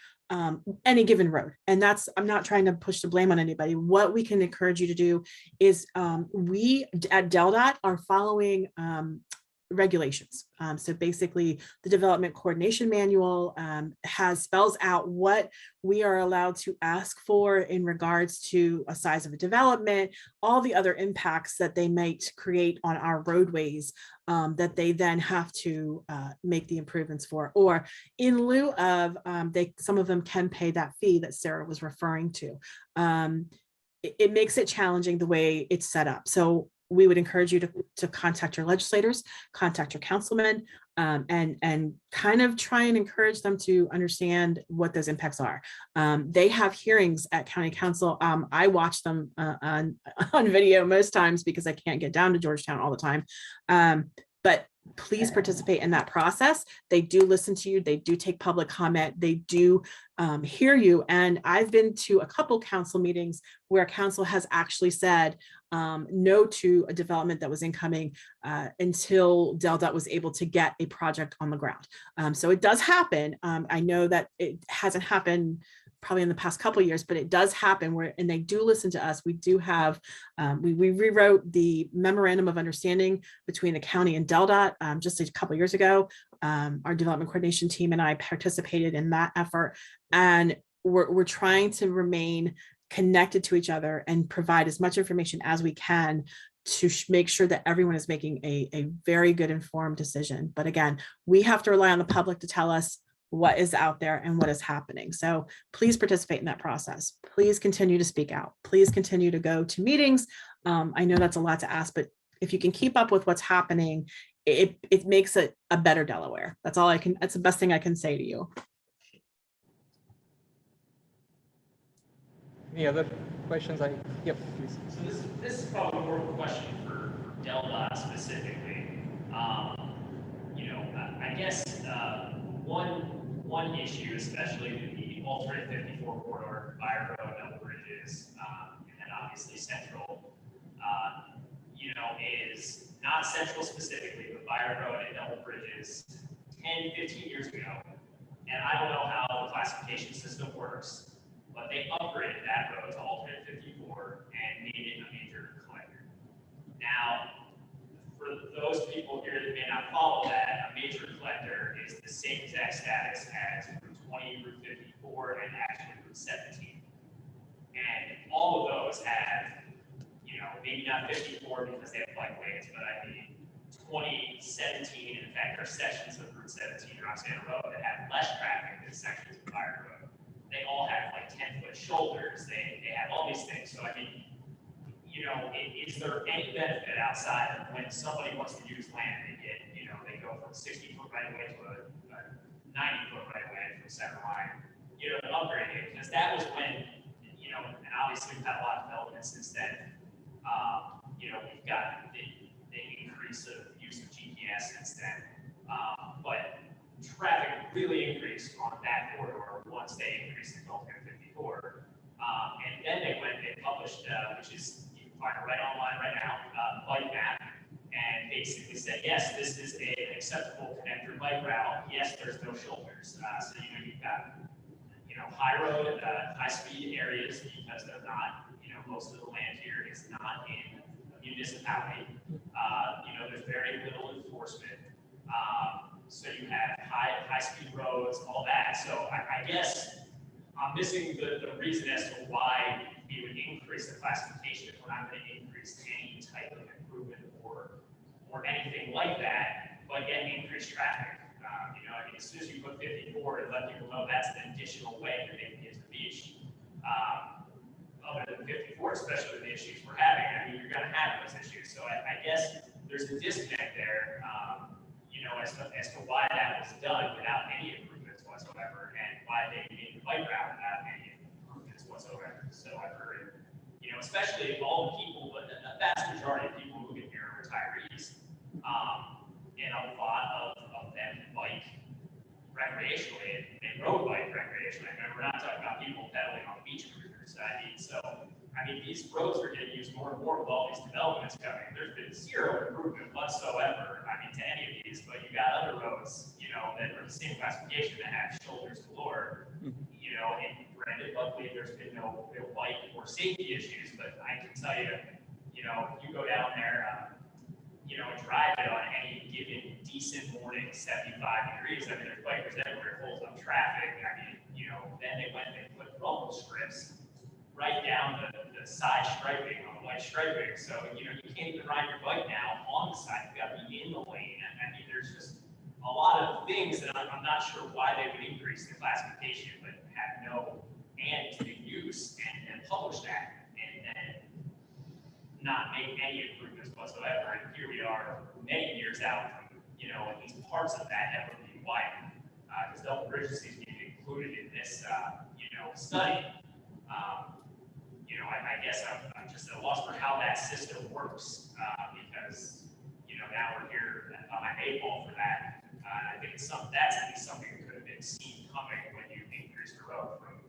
any given road. And that's, I'm not trying to push the blame on anybody. What we can encourage you to do is we at DelDOT are following regulations. So basically the development coordination manual spells out what we are allowed to ask for in regards to a size of a development, all the other impacts that they might create on our roadways that they then have to make the improvements for, or in lieu of, some of them can pay that fee that Sarah was referring to. it makes it challenging the way it's set up. So we would encourage you to contact your legislators, contact your councilmen, and kind of try and encourage them to understand what those impacts are. They have hearings at county council. I watch them on video most times because I can't get down to Georgetown all the time. But please participate in that process. They do listen to you. They do take public comment. They do hear you. And I've been to a couple council meetings where council has actually said no to a development that was incoming until DelDOT was able to get a project on the ground. So it does happen. I know that it hasn't happened probably in the past couple of years, but it does happen where, and they do listen to us. We do have, we rewrote the memorandum of understanding between the county and DelDOT just a couple of years ago. Our development coordination team and I participated in that effort, and we're trying to remain connected to each other and provide as much information as we can to make sure that everyone is making a very good informed decision. But again, we have to rely on the public to tell us what is out there and what is happening. So please participate in that process. Please continue to speak out. Please continue to go to meetings. I know that's a lot to ask, but if you can keep up with what's happening, it makes it a better Delaware. That's all I can, that's the best thing I can say to you. Any other questions? Yep, please. So this is probably more of a question for DelDOT specifically. You know, I guess one issue, especially with the alternate 54 corridor, Bayern Road, Double Bridges, and then obviously Central, you know, is not Central specifically, but Bayern Road and Double Bridges 10, 15 years ago. And I don't know how the classification system works, but they upgraded that road to alternate 54 and made it a major collector. Now, for those people here that may not follow that, a major collector is the same exact status as Route 20, Route 54, and actually Route 17. And all of those have, you know, maybe not 54 because they have bikeways, but I mean 20, 17, in fact, there are sections of Route 17 or Roxanna Road that have less traffic than sections of Bayern Road. They all have like 10-foot shoulders. They have all these things. So I mean, you know, is there any benefit outside of when somebody wants to use land, they get, you know, they go from 60-foot right away to a 90-foot right away from center line, you know, to upgrade it? Because that was when, you know, and obviously we've had a lot of development since then. You know, we've got the increase of use of GPS since then. But traffic really increased on that corridor once they increased it to alternate 54. And then they published, which is, you can find it right online right now, bike map, and basically said, yes, this is an acceptable connector bike route. Yes, there's no shoulders. So, you know, you've got, you know, high road, high speed areas because they're not, you know, most of the land here is not in a municipality. You know, there's very little enforcement. So you have high speed roads, all that. So I guess I'm missing the reason as to why we would increase the classification if we're not going to increase any type of improvement or anything like that, but yet increase traffic. You know, I mean, as soon as you put 54 and let people know that's an additional way that they can get to the beach. Other than 54, especially with the issues we're having, I mean, you're going to have those issues. So I guess there's a disconnect there. You know, as to why that was done without any improvements whatsoever, and why they made the bike route without any improvements whatsoever. So I've heard, you know, especially all the people, but the vast majority of people moving here are retirees, and a lot of them bike recreationally and road bike recreationally. I mean, we're not talking about people pedaling on beach cruisers. I mean, these roads are getting used more and more with all these developments coming. There's been zero improvement whatsoever, I mean, to any of these, but you got other roads, you know, that are the same classification that have shoulders galore, you know, and granted, luckily, there's been no real bike or safety issues, but I can tell you, you know, if you go down there, you know, and drive it on any given decent morning, 75 degrees, I mean, there's bikers everywhere, holds up traffic. I mean, you know, then they put rumble strips right down the side striping on the white striping. So, you know, you can't even ride your bike now on the side. You got to be in the lane. And I mean, there's just a lot of things that I'm not sure why they would increase the classification, but have no end to the use and publish that. And then not make any improvements whatsoever. And here we are many years out from, at least parts of that ever being widened. Because double bridges seems to be included in this, study. I guess I'm just at a loss for how that system works, because, now we're here on my A-ball for that. I think that's at least something that could have been seen coming when you increase the road from,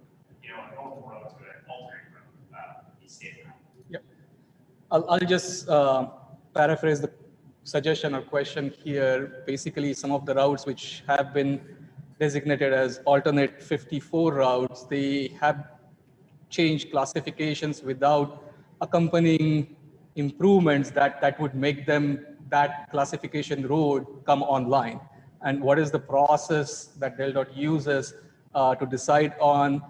a normal road to an alternate road, the state road. Yep. I'll just paraphrase the suggestion or question here. Basically, some of the routes which have been designated as alternate 54 routes, they have changed classifications without accompanying improvements that would make them that classification road come online. And what is the process that DelDOT uses to decide on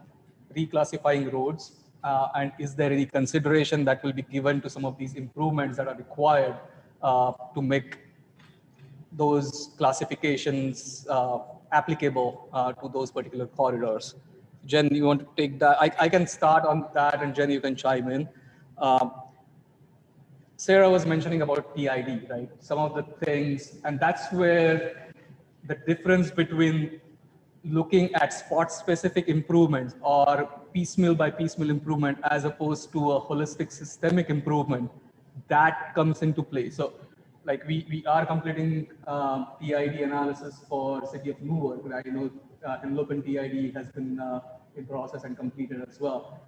reclassifying roads? And is there any consideration that will be given to some of these improvements that are required to make those classifications applicable to those particular corridors? Jen, you want to take that? I can start on that, and Jen, you can chime in. Sarah was mentioning about PID, right? Some of the things, and that's where the difference between looking at spot-specific improvements or piecemeal by piecemeal improvement as opposed to a holistic systemic improvement, that comes into play. So like we are completing PID analysis for City of Newark. I know Enlopen PID has been in process and completed as well.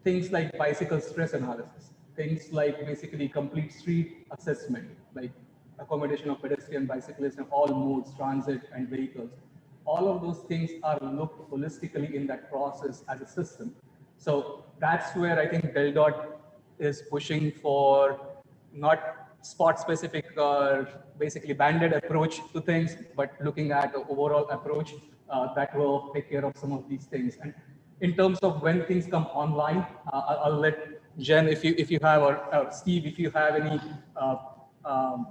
Things like bicycle stress analysis, things like basically complete street assessment, like accommodation of pedestrian, bicyclists, and all modes, transit and vehicles. All of those things are looked holistically in that process as a system. So that's where I think DelDOT is pushing for not spot specific or basically banded approach to things, but looking at an overall approach that will take care of some of these things. And in terms of when things come online, I'll let Jen, if you have, or Steve, if you have any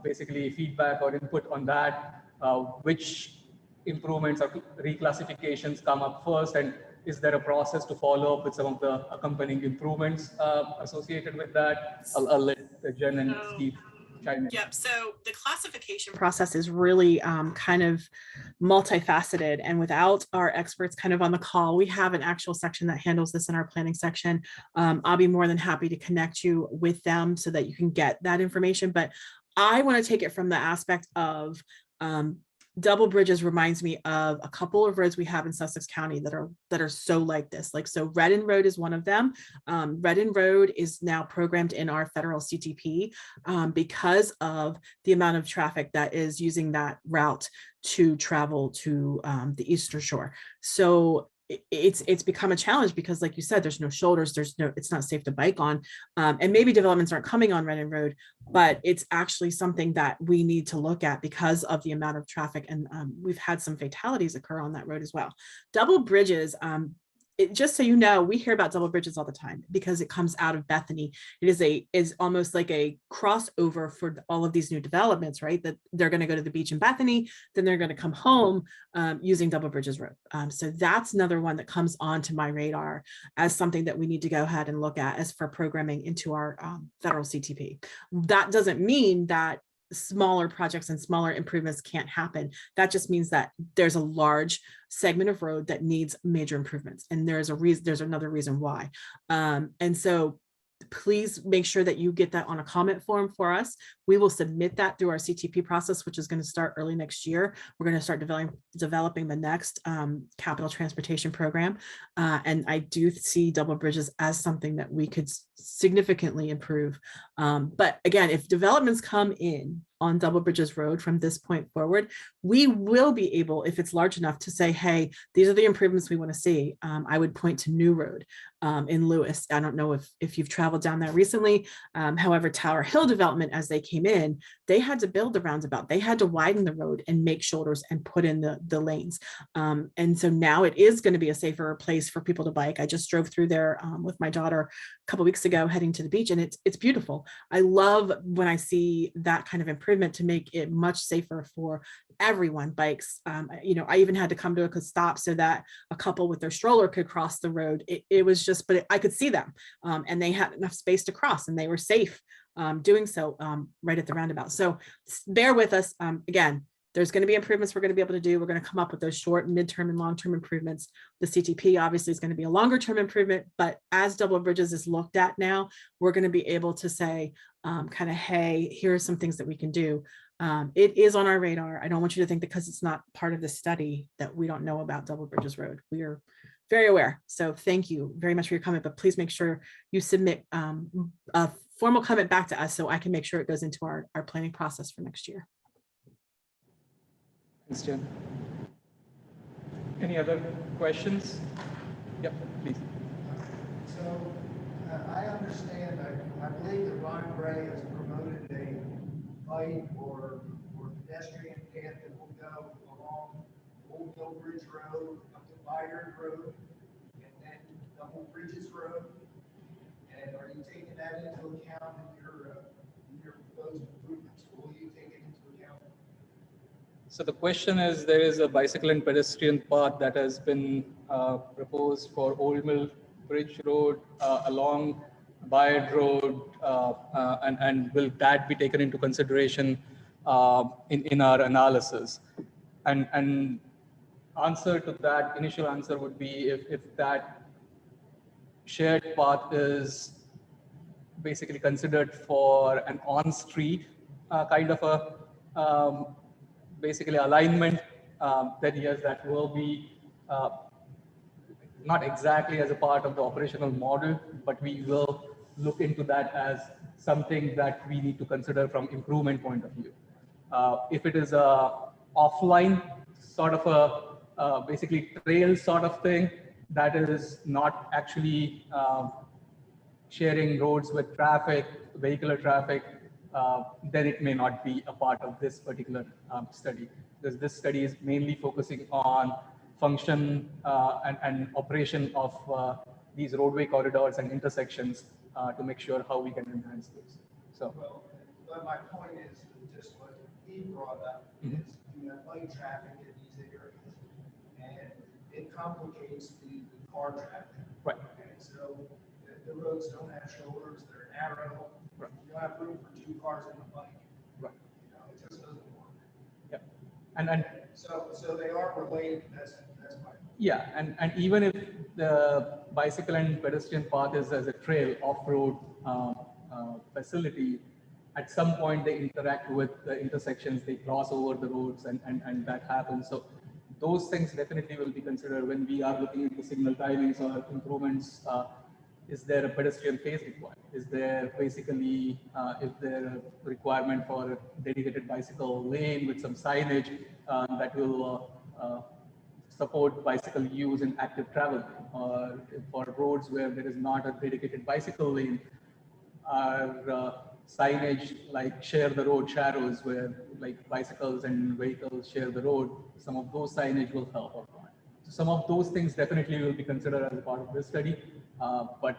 basically feedback or input on that, which improvements or reclassifications come up first, and is there a process to follow up with some of the accompanying improvements associated with that? I'll let Jen and Steve chime in. Yep. So the classification process is really kind of multifaceted, and without our experts kind of on the call, we have an actual section that handles this in our planning section. I'll be more than happy to connect you with them so that you can get that information. But I want to take it from the aspect of double bridges reminds me of a couple of roads we have in Sussex County that are so like this. Like, so Redden Road is one of them. Redden Road is now programmed in our federal CTP because of the amount of traffic that is using that route to travel to the Eastern Shore. So it's become a challenge because, like you said, there's no shoulders, it's not safe to bike on, and maybe developments aren't coming on Redden Road, but it's actually something that we need to look at because of the amount of traffic, and we've had some fatalities occur on that road as well. Double bridges, just so you know, we hear about double bridges all the time because it comes out of Bethany. It is almost like a crossover for all of these new developments, right? That they're going to go to the beach in Bethany, then they're going to come home using Double Bridges Road. So that's another one that comes onto my radar as something that we need to go ahead and look at as for programming into our federal CTP. That doesn't mean that smaller projects and smaller improvements can't happen. That just means that there's a large segment of road that needs major improvements, and there's another reason why. And so please make sure that you get that on a comment form for us. We will submit that through our CTP process, which is going to start early next year. We're going to start developing the next capital transportation program. And I do see double bridges as something that we could significantly improve. But again, if developments come in on Double Bridges Road from this point forward, we will be able, if it's large enough, to say, hey, these are the improvements we want to see. I would point to New Road in Lewis. I don't know if you've traveled down there recently. However, Tower Hill development, as they came in, they had to build the roundabout. They had to widen the road and make shoulders and put in the lanes. And so now it is going to be a safer place for people to bike. I just drove through there with my daughter a couple weeks ago heading to the beach, and it's beautiful. I love when I see that kind of improvement to make it much safer for everyone. Bikes, I even had to come to a stop so that a couple with their stroller could cross the road. It was just, but I could see them, and they had enough space to cross, and they were safe doing so right at the roundabout. So bear with us. Again, there's going to be improvements we're going to be able to do. We're going to come up with those short, midterm, and long-term improvements. The CTP obviously is going to be a longer-term improvement, but as Double Bridges is looked at now, we're going to be able to say, kind of, hey, here are some things that we can do. It is on our radar. I don't want you to think because it's not part of the study that we don't know about Double Bridges Road. We are very aware. So thank you very much for your comment, but please make sure you submit a formal comment back to us so I can make sure it goes into our planning process for next year. Thanks, Jen. Any other questions? Yep, please. So I understand, I believe that Ron Gray has promoted a bike or pedestrian path that will go along Old Mill Bridge Road up to Bayern Road and then Double Bridges Road. And are you taking that into account in your proposed improvements? Will you take it into account? So the question is, there is a bicycle and pedestrian path that has been proposed for Old Mill Bridge Road along Bayern Road, and will that be taken into consideration in our analysis? And answer to that, initial answer would be if that shared path is basically considered for an on-street kind of a basically alignment, then yes, that will be not exactly as a part of the operational model, but we will look into that as something that we need to consider from improvement point of view. If it is a offline sort of a basically trail sort of thing, that is not actually sharing roads with traffic, vehicular traffic, then it may not be a part of this particular study, because this study is mainly focusing on function and operation of these roadway corridors and intersections to make sure how we can enhance those. So, well, but my point is just what he brought up is you have light traffic in these areas, and it complicates the car traffic. Right. And so the roads don't have shoulders; they're narrow. Right. You don't have room for two cars and a bike. Right. You know, it just doesn't work. Yeah. And so they are related. That's my point. Yeah, and even if the bicycle and pedestrian path is as a trail off-road facility, at some point they interact with the intersections, they cross over the roads, and that happens. So those things definitely will be considered when we are looking into signal timings or improvements. Is there a pedestrian phase required? Is there basically, is there a requirement for a dedicated bicycle lane with some signage that will support bicycle use in active travel, or for roads where there is not a dedicated bicycle lane, or signage like share the road shadows where like bicycles and vehicles share the road, some of those signage will help or not. So some of those things definitely will be considered as a part of this study, but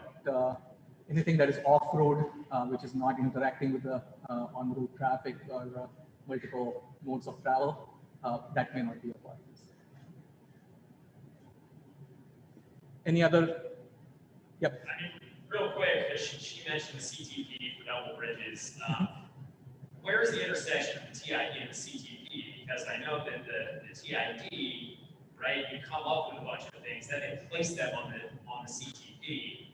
anything that is off-road, which is not interacting with the on-road traffic or multiple modes of travel, that may not be a part of this. Any other? Yep. I mean, real quick, because she mentioned the CTP for Double Bridges. Where is the intersection of the TID and the CTP? Because I know that the TID, right, you come up with a bunch of things, then they place them on the CTP,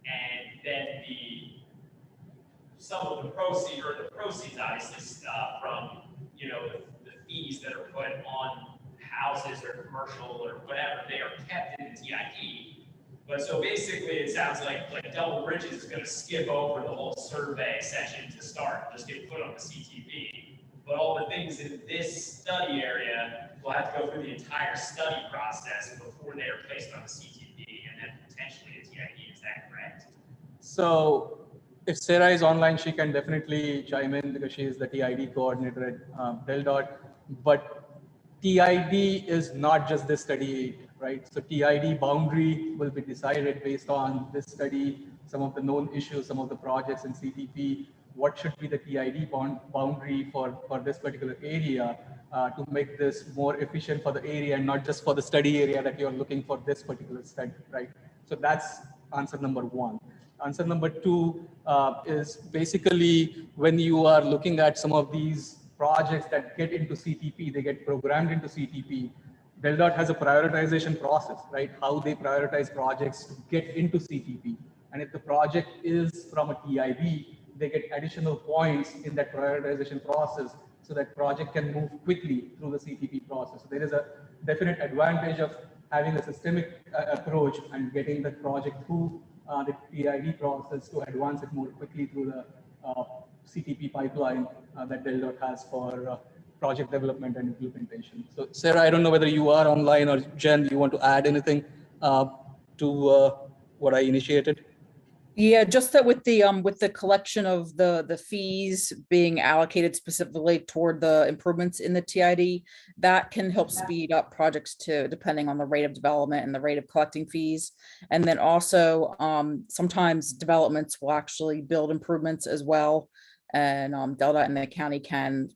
and then some of the proceeds obviously from the fees that are put on houses or commercial or whatever, they are kept in the TID. But so basically it sounds like Double Bridges is going to skip over the whole survey section to start, just get put on the CTP. But all the things in this study area will have to go through the entire study process before they are placed on the CTP and then potentially a TID. Is that correct? So if Sarah is online, she can definitely chime in because she is the TID coordinator at DelDOT. But TID is not just this study, right? So TID boundary will be decided based on this study, some of the known issues, some of the projects in CTP, what should be the TID boundary for this particular area to make this more efficient for the area and not just for the study area that you're looking for this particular study, right? So that's answer number one. Answer number two is basically when you are looking at some of these projects that get into CTP, they get programmed into CTP. DELDOT has a prioritization process, right? How they prioritize projects to get into CTP. And if the project is from a TID, they get additional points in that prioritization process so that project can move quickly through the CTP process. So there is a definite advantage of having a systemic approach and getting the project through the TID process to advance it more quickly through the CTP pipeline that DELDOT has for project development and implementation. So Sarah, I don't know whether you are online, or Jen, you want to add anything to what I initiated? Yeah, just that with the collection of the fees being allocated specifically toward the improvements in the TID, that can help speed up projects too, depending on the rate of development and the rate of collecting fees. And then also sometimes developments will actually build improvements as well. And DELDOT and the county can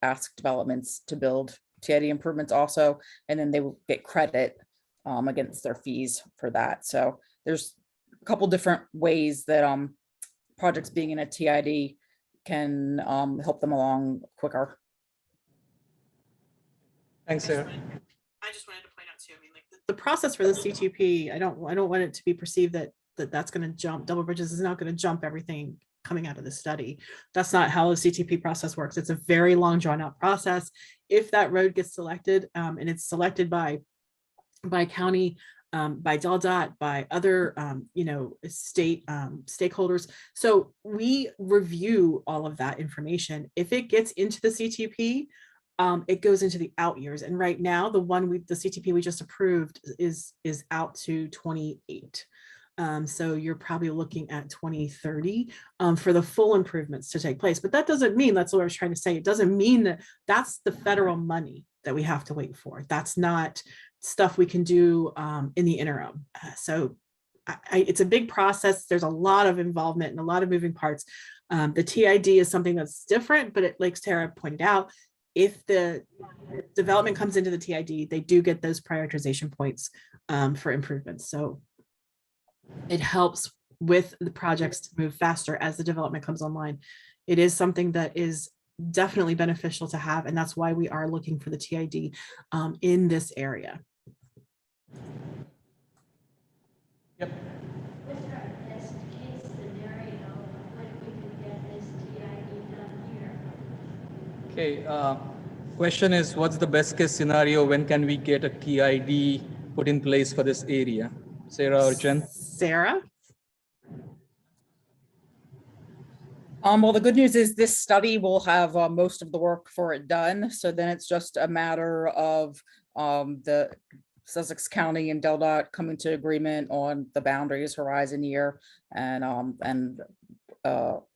ask developments to build TID improvements also, and then they will get credit against their fees for that. So there's a couple different ways that projects being in a TID can help them along quicker. Thanks, Sarah. I just wanted to point out too, I mean, like the process for the CTP, I don't want it to be perceived that that's going to jump, Double Bridges is not going to jump everything coming out of the study. That's not how the CTP process works. It's a very long drawn out process. If that road gets selected and it's selected by county, by DELDOT, by other, state stakeholders. So we review all of that information. If it gets into the CTP, it goes into the out years. And right now, the CTP we just approved is out to 28. So you're probably looking at 2030 for the full improvements to take place. But that doesn't mean, that's what I was trying to say. It doesn't mean that that's the federal money that we have to wait for. That's not stuff we can do in the interim. So it's a big process. There's a lot of involvement and a lot of moving parts. The TID is something that's different, but like Sarah pointed out, if the development comes into the TID, they do get those prioritization points for improvements. So it helps with the projects to move faster as the development comes online. It is something that is definitely beneficial to have, and that's why we are looking for the TID in this area. Yep. What's our best case scenario when we can get this TID done here? Okay, question is, what's the best case scenario? When can we get a TID put in place for this area? Sarah or Jen? Sarah? Well, the good news is this study will have most of the work for it done. So then it's just a matter of the Sussex County and DELDOT coming to agreement on the boundaries, horizon year, and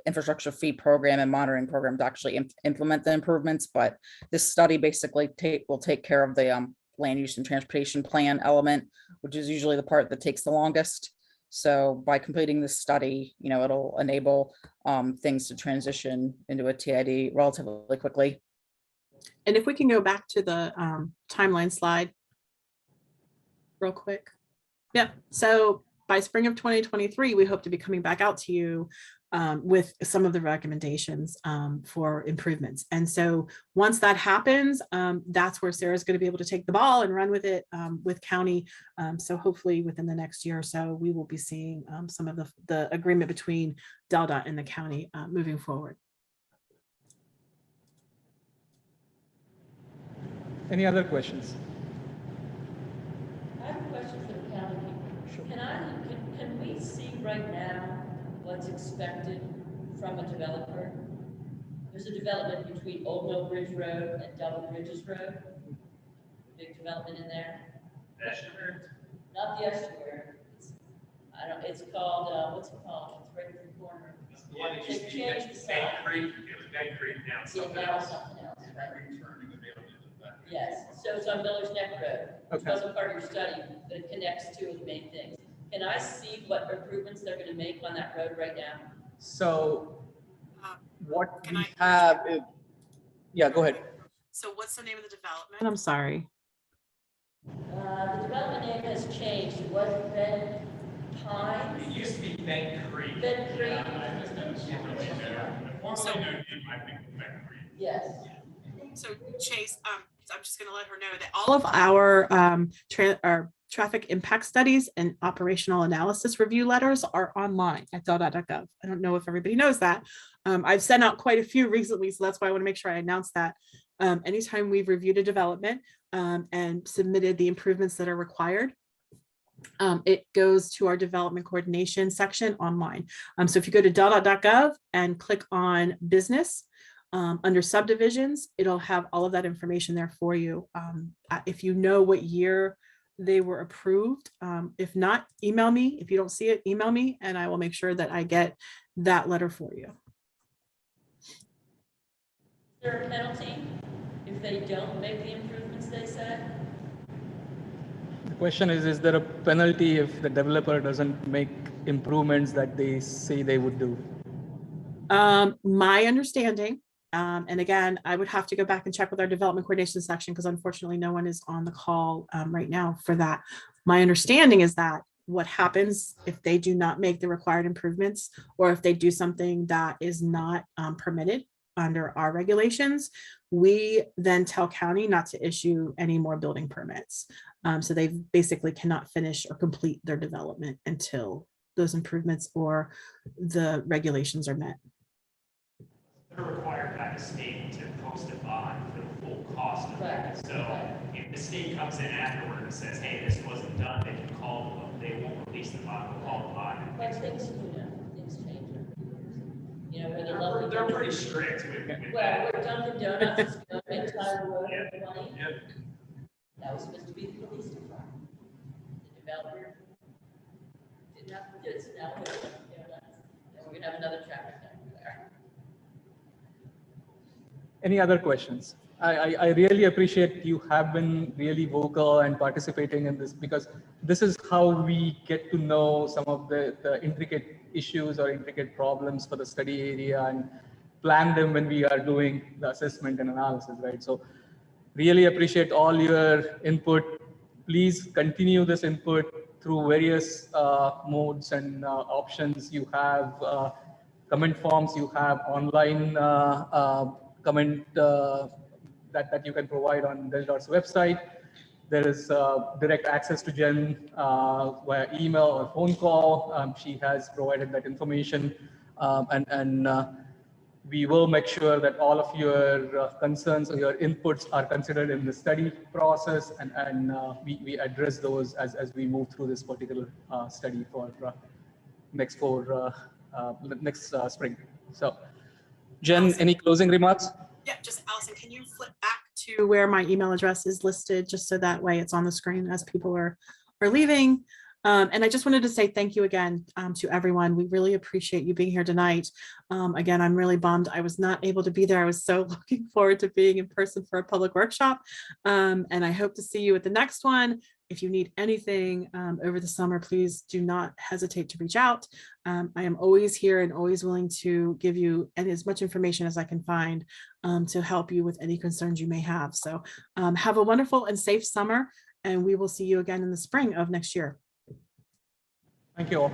infrastructure fee program and monitoring program to actually implement the improvements. But this study basically will take care of the land use and transportation plan element, which is usually the part that takes the longest. So by completing this study, it'll enable things to transition into a TID relatively quickly. And if we can go back to the timeline slide real quick. Yeah, so by spring of 2023, we hope to be coming back out to you with some of the recommendations for improvements. And so once that happens, that's where Sarah's going to be able to take the ball and run with it with county. So hopefully within the next year or so, we will be seeing some of the agreement between DELDOT and the county moving forward. Any other questions? I have a question for the county people. Sure. Can we see right now what's expected from a developer? There's a development between Old Mill Bridge Road and Double Bridges Road. Big development in there. The estuary? Not the estuary. It's called, what's it called? It's right in the corner. It's the one that used to be Changed the Ben sign. Creek, it was Ben Creek, now it's Yeah, something now else. it's something else, right? Returning the building to the back. Yes, so it's on Miller's Neck Road, which Okay. wasn't part of your study, but it connects two of the main things. Can I see what improvements they're gonna make on that road right now? So what Can we I- have is, yeah, go ahead. So what's the name of the development? I'm sorry. The development name has changed, it was Ben Pines? It used to be Bent Creek. Bent Creek? I just don't really know. The formerly known name, I think, was Bent Creek. Yes. So Chase, I'm just going to let her know that all of our traffic impact studies and operational analysis review letters are online at del.gov. I don't know if everybody knows that. I've sent out quite a few recently, so that's why I want to make sure I announce that. Anytime we've reviewed a development and submitted the improvements that are required, it goes to our development coordination section online. So if you go to del.gov and click on business, under subdivisions, it'll have all of that information there for you. If you know what year they were approved, if not, email me. If you don't see it, email me and I will make sure that I get that letter for you. Is there a penalty if they don't make the improvements they said? The question is there a penalty if the developer doesn't make improvements that they say they would do? My understanding, and again, I would have to go back and check with our development coordination section because unfortunately no one is on the call right now for that. My understanding is that what happens if they do not make the required improvements or if they do something that is not permitted under our regulations, we then tell county not to issue any more building permits. So they basically cannot finish or complete their development until those improvements or the regulations are met. They're required by the state to post a bond for the full cost of it. So if the state comes in afterward and says, hey, this wasn't done, they can call them, they won't release the bond, they'll call the bond. Like things, things change over the years. You know, where they're lovely. They're pretty strict with Well, that. where Dunkin' Donuts is going to make Tyler Road money. Yep. That was supposed to be the police department. The developer didn't have to do it, so now we're going to have another traffic jam there. Any other questions? I really appreciate you have been really vocal and participating in this because this is how we get to know some of the intricate issues or intricate problems for the study area and plan them when we are doing the assessment and analysis, right? So really appreciate all your input. Please continue this input through various modes and options you have, comment forms you have, online comment that you can provide on Del.'s website. There is direct access to Jen via email or phone call. She has provided that information, and we will make sure that all of your concerns or your inputs are considered in the study process, and we address those as we move through this particular study for next spring. So, Jen, Allison, any closing remarks? Yeah, just Allison, can you flip back to where my email address is listed, just so that way it's on the screen as people are leaving. And I just wanted to say thank you again to everyone. We really appreciate you being here tonight. Again, I'm really bummed I was not able to be there. I was so looking forward to being in person for a public workshop. And I hope to see you at the next one. If you need anything over the summer, please do not hesitate to reach out. I am always here and always willing to give you as much information as I can find to help you with any concerns you may have. So have a wonderful and safe summer, and we will see you again in the spring of next year. Thank you all.